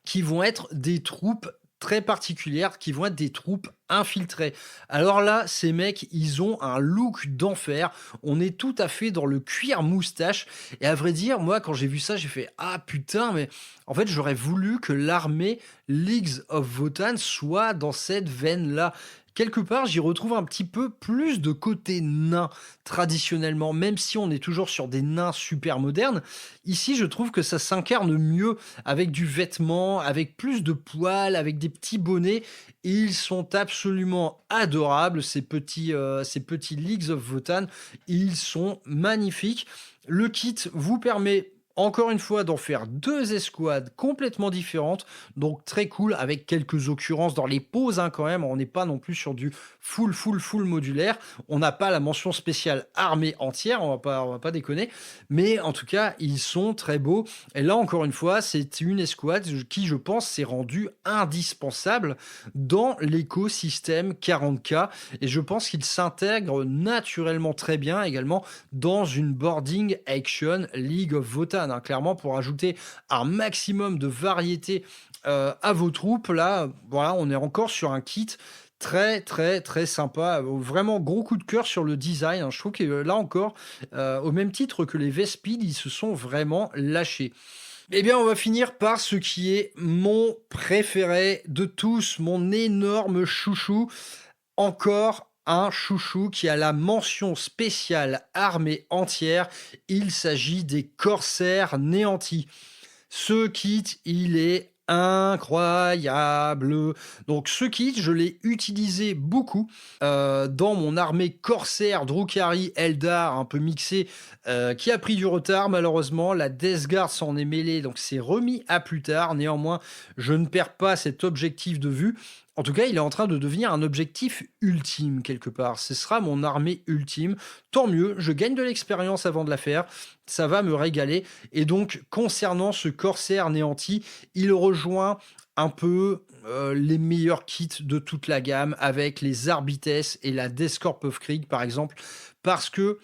qui vont être des troupes très particulières, qui vont être des troupes infiltrées. Alors là, ces mecs, ils ont un look d'enfer. On est tout à fait dans le cuir moustache. Et à vrai dire, moi, quand j'ai vu ça, j'ai fait « Ah putain, mais en fait, j'aurais voulu que l'armée Leagues of Votan soit dans cette veine-là. » Quelque part, j'y retrouve un petit peu plus de côté nain, traditionnellement, même si on est toujours sur des nains super modernes. Ici, je trouve que ça s'incarne mieux avec du vêtement, avec plus de poils, avec des petits bonnets. Ils sont absolument adorables, ces petits Leagues of Votan. Ils sont magnifiques. Le kit vous permet encore une fois d'en faire 2 escouades complètement différentes, donc très cool, avec quelques occurrences dans les poses, hein, quand même. On n'est pas non plus sur du full modulaire. On n'a pas la mention spéciale armée entière, on va pas déconner, mais en tout cas ils sont très beaux. Et là encore une fois, c'est une escouade qui, je pense, s'est rendue indispensable dans l'écosystème 40K, et je pense qu'il s'intègre naturellement très bien également dans une boarding action League of Votan, hein, clairement, pour ajouter un maximum de variété à vos troupes. Là, voilà, on est encore sur un kit très sympa, vraiment gros coup de cœur sur le design, hein. Je trouve que là encore, au même titre que les Vespid, ils se sont vraiment lâchés. Eh bien, on va finir par ce qui est mon préféré de tous, mon énorme chouchou. Encore un chouchou qui a la mention spéciale armée entière. Il s'agit des corsaires néantis. Ce kit, il est incroyable. Donc ce kit, je l'ai utilisé beaucoup dans mon armée corsaire, Drukhari, Eldar, un peu mixé, qui a pris du retard malheureusement. La Death Guard s'en est mêlée, donc c'est remis à plus tard. Néanmoins, je ne perds pas cet objectif de vue. En tout cas, il est en train de devenir un objectif ultime quelque part. Ce sera mon armée ultime. Tant mieux, je gagne de l'expérience avant de la faire. Ça va me régaler. Et donc, concernant ce corsaire néanti, il rejoint un peu les meilleurs kits de toute la gamme avec les Arbites et la Death Corps of Krieg par exemple, parce que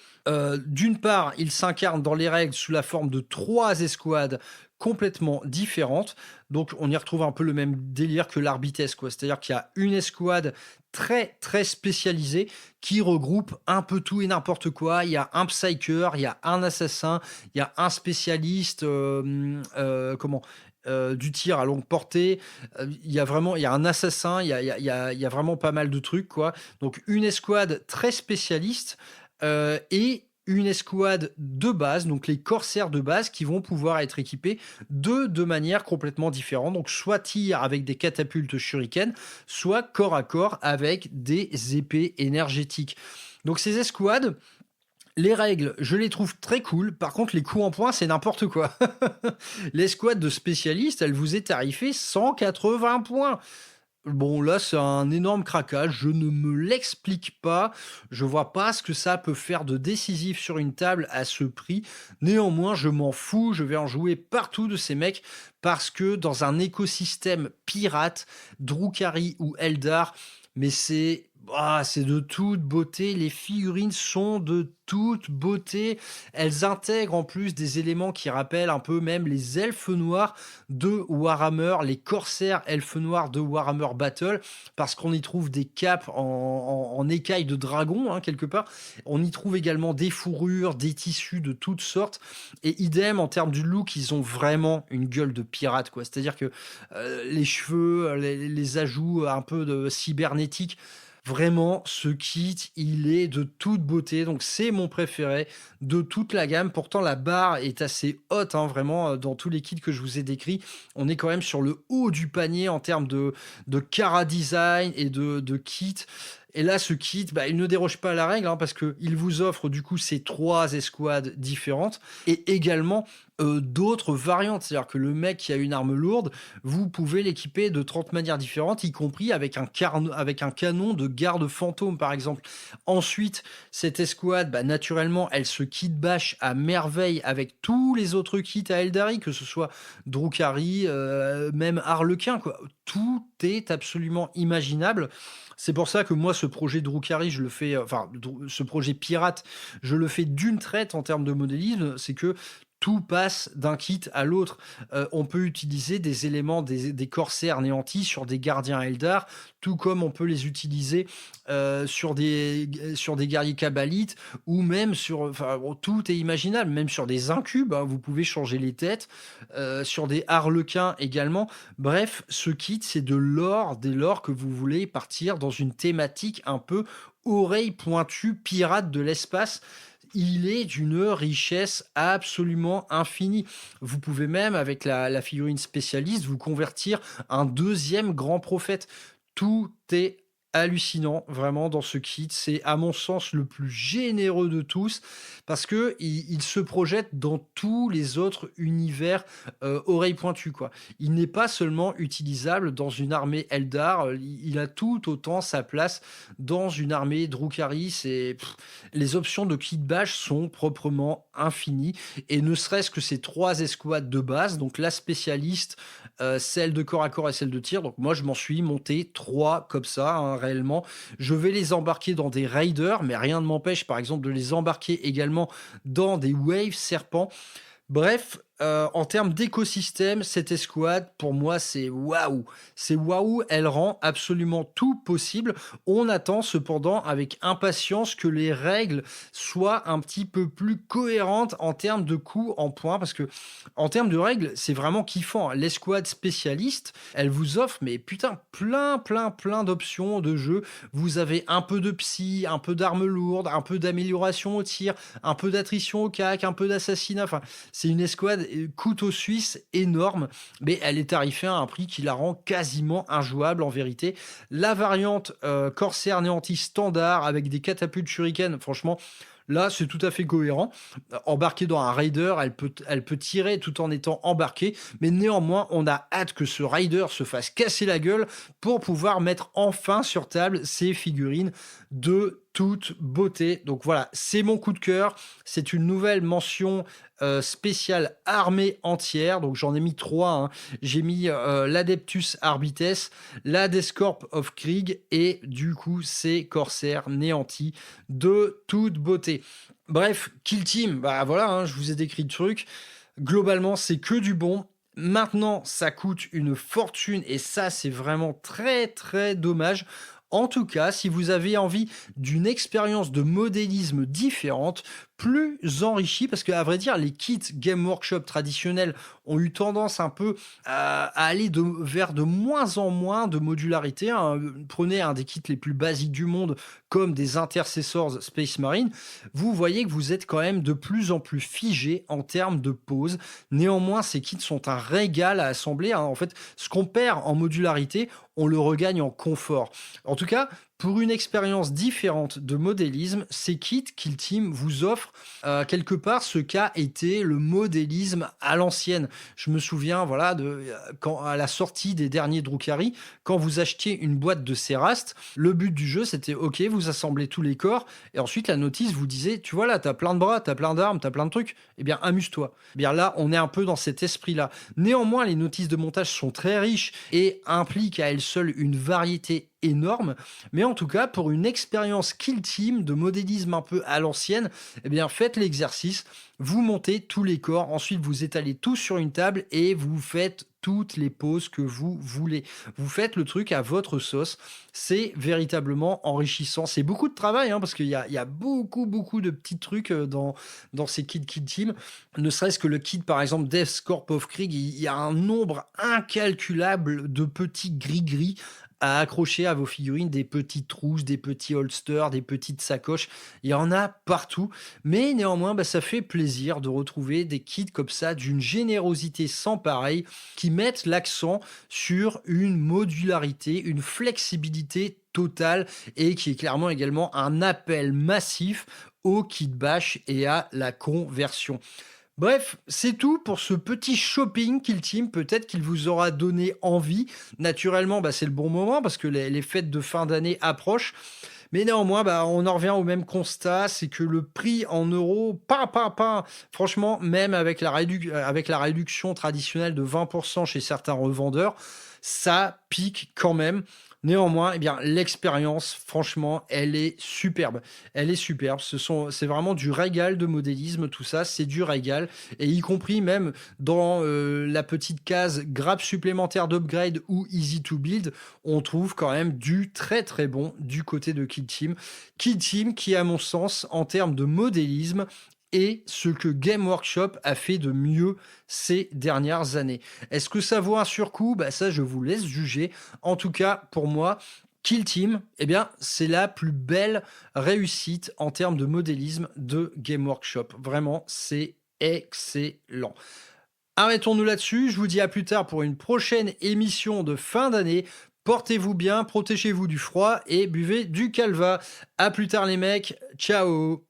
d'une part, il s'incarne dans les règles sous la forme de 3 escouades complètement différentes. Donc on y retrouve un peu le même délire que l'Arbites, quoi. C'est-à-dire qu'il y a une escouade très très spécialisée qui regroupe un peu tout et n'importe quoi. Il y a un psyker, il y a un assassin, il y a un spécialiste du tir à longue portée. Il y a un assassin, il y a vraiment pas mal de trucs, quoi. Donc une escouade très spécialiste et une escouade de base, donc les corsaires de base qui vont pouvoir être équipés de manière complètement différente. Donc soit tir avec des catapultes shuriken, soit corps à corps avec des épées énergétiques. Donc ces escouades, les règles, je les trouve très cool. Par contre, les coups en poing, c'est n'importe quoi. L'escouade de spécialistes, elle vous est tarifée 180 points. Bon, là, c'est un énorme craquage. Je ne me l'explique pas. Je vois pas ce que ça peut faire de décisif sur une table à ce prix. Néanmoins, je m'en fous. Je vais en jouer partout de ces mecs parce que dans un écosystème pirate, Drukhari ou Eldar, mais c'est de toute beauté. Les figurines sont de toute beauté. Elles intègrent en plus des éléments qui rappellent un peu même les elfes noirs de Warhammer, les corsaires elfes noirs de Warhammer Battle, parce qu'on y trouve des capes en écailles de dragon, hein, quelque part. On y trouve également des fourrures, des tissus de toutes sortes. Et idem, en termes du look, ils ont vraiment une gueule de pirate, quoi. C'est-à-dire que les cheveux, les ajouts un peu de cybernétique, vraiment, ce kit, il est de toute beauté. Donc, c'est mon préféré de toute la gamme. Pourtant, la barre est assez haute, hein, vraiment, dans tous les kits que je vous ai décrits. On est quand même sur le haut du panier en termes de cara design et de kit. Et là, ce kit, il ne déroge pas à la règle, hein, parce qu'il vous offre du coup ces 3 escouades différentes et également d'autres variantes. C'est-à-dire que le mec qui a une arme lourde, vous pouvez l'équiper de 30 manières différentes, y compris avec un canon de garde fantôme, par exemple. Ensuite, cette escouade, naturellement, elle se kit bash à merveille avec tous les autres kits à Eldari, que ce soit Drukhari, même Harlequin, quoi. Tout est absolument imaginable. C'est pour ça que moi, ce projet Drukhari, je le fais, ce projet pirate, je le fais d'une traite en termes de modélisme. C'est que tout passe d'un kit à l'autre. On peut utiliser des éléments des corsaires néantis sur des gardiens Eldar, tout comme on peut les utiliser sur des guerriers kabbalites, ou même tout est imaginable, même sur des incubes, hein, vous pouvez changer les têtes, sur des harlequins également. Bref, ce kit, c'est de l'or, dès lors que vous voulez partir dans une thématique un peu oreille pointue, pirate de l'espace. Il est d'une richesse absolument infinie. Vous pouvez même, avec la figurine spécialiste, vous convertir un 2e grand prophète. Tout est hallucinant, vraiment, dans ce kit. C'est, à mon sens, le plus généreux de tous, parce que il se projette dans tous les autres univers oreille pointue, quoi. Il n'est pas seulement utilisable dans une armée Eldar, il a tout autant sa place dans une armée Drukhari. Les options de kit bash sont proprement infinies, et ne serait-ce que ces 3 escouades de base, donc la spécialiste, celle de corps à corps et celle de tir. Donc moi, je m'en suis monté 3 comme ça, hein, réellement. Je vais les embarquer dans des raiders, mais rien ne m'empêche, par exemple, de les embarquer également dans des waves serpents. Bref, en termes d'écosystème, cette escouade, pour moi, c'est waouh. C'est waouh, elle rend absolument tout possible. On attend cependant avec impatience que les règles soient un petit peu plus cohérentes en termes de coups en points, parce que en termes de règles, c'est vraiment kiffant. L'escouade spécialiste, elle vous offre, mais putain, plein d'options de jeu. Vous avez un peu de psy, un peu d'armes lourdes, un peu d'amélioration au tir, un peu d'attrition au cac, un peu d'assassinat. Enfin, c'est une escouade couteau suisse énorme, mais elle est tarifée à un prix qui la rend quasiment injouable en vérité. La variante Corsair Néanti standard avec des catapultes shuriken, franchement, là, c'est tout à fait cohérent. Embarquée dans un Raider, elle peut tirer tout en étant embarquée, mais néanmoins, on a hâte que ce Raider se fasse casser la gueule pour pouvoir mettre enfin sur table ces figurines de toute beauté. Donc voilà, c'est mon coup de cœur. C'est une nouvelle mention spéciale armée entière. Donc j'en ai mis 3. Hein. J'ai mis l'Adeptus Arbites, la Descorp of Krieg et du coup, c'est Corsair Néanti de toute beauté. Bref, Kill Team, bah voilà, hein, je vous ai décrit le truc. Globalement, c'est que du bon. Maintenant, ça coûte une fortune et ça, c'est vraiment très très dommage. En tout cas, si vous avez envie d'une expérience de modélisme différente, plus enrichie, parce qu'à vrai dire, les kits Game Workshop traditionnels ont eu tendance un peu à aller vers de moins en moins de modularité. Hein. Prenez un des kits les plus basiques du monde, comme des Intercessors Space Marine, vous voyez que vous êtes quand même de plus en plus figé en termes de pose. Néanmoins, ces kits sont un régal à assembler. Hein. En fait, ce qu'on perd en modularité, on le regagne en confort. En tout cas, pour une expérience différente de modélisme, ces kits Kill Team vous offrent quelque part ce qu'a été le modélisme à l'ancienne. Je me souviens, voilà, quand à la sortie des derniers Drukhari, quand vous achetiez une boîte de Céraste, le but du jeu c'était ok, vous assemblez tous les corps et ensuite la notice vous disait, tu vois là, t'as plein de bras, t'as plein d'armes, t'as plein de trucs, eh bien amuse-toi. Eh bien là, on est un peu dans cet esprit-là. Néanmoins, les notices de montage sont très riches et impliquent à elles seules une variété énorme, mais en tout cas pour une expérience Kill Team de modélisme un peu à l'ancienne, eh bien faites l'exercice, vous montez tous les corps, ensuite vous étalez tout sur une table et vous faites toutes les poses que vous voulez. Vous faites le truc à votre sauce, c'est véritablement enrichissant. C'est beaucoup de travail, hein, parce qu'il y a beaucoup de petits trucs dans ces kits Kill Team, ne serait-ce que le kit par exemple Descorp of Krieg, il y a un nombre incalculable de petits gris-gris à accrocher à vos figurines, des petites trousses, des petits holsters, des petites sacoches. Il y en a partout. Mais néanmoins, bah, ça fait plaisir de retrouver des kits comme ça d'une générosité sans pareil qui mettent l'accent sur une modularité, une flexibilité totale et qui est clairement également un appel massif au kit bash et à la conversion. Bref, c'est tout pour ce petit shopping Kill Team. Peut-être qu'il vous aura donné envie. Naturellement, bah, c'est le bon moment parce que les fêtes de fin d'année approchent. Mais néanmoins, bah, on en revient au même constat, c'est que le prix en euros, franchement, même avec la réduction traditionnelle de 20% chez certains revendeurs, ça pique quand même. Néanmoins, eh bien, l'expérience, franchement, elle est superbe. Elle est superbe. C'est vraiment du régal de modélisme, tout ça, c'est du régal. Et y compris même dans la petite case grappe supplémentaire d'upgrade ou easy to build, on trouve quand même du très très bon du côté de Kill Team. Kill Team qui, à mon sens, en termes de modélisme, et ce que Game Workshop a fait de mieux ces dernières années. Est-ce que ça vaut un surcoût ? Bah ça, je vous laisse juger. En tout cas, pour moi, Kill Team, eh bien, c'est la plus belle réussite en termes de modélisme de Game Workshop. Vraiment, c'est excellent. Arrêtons-nous là-dessus. Je vous dis à plus tard pour une prochaine émission de fin d'année. Portez-vous bien, protégez-vous du froid et buvez du calva. À plus tard les mecs. Ciao.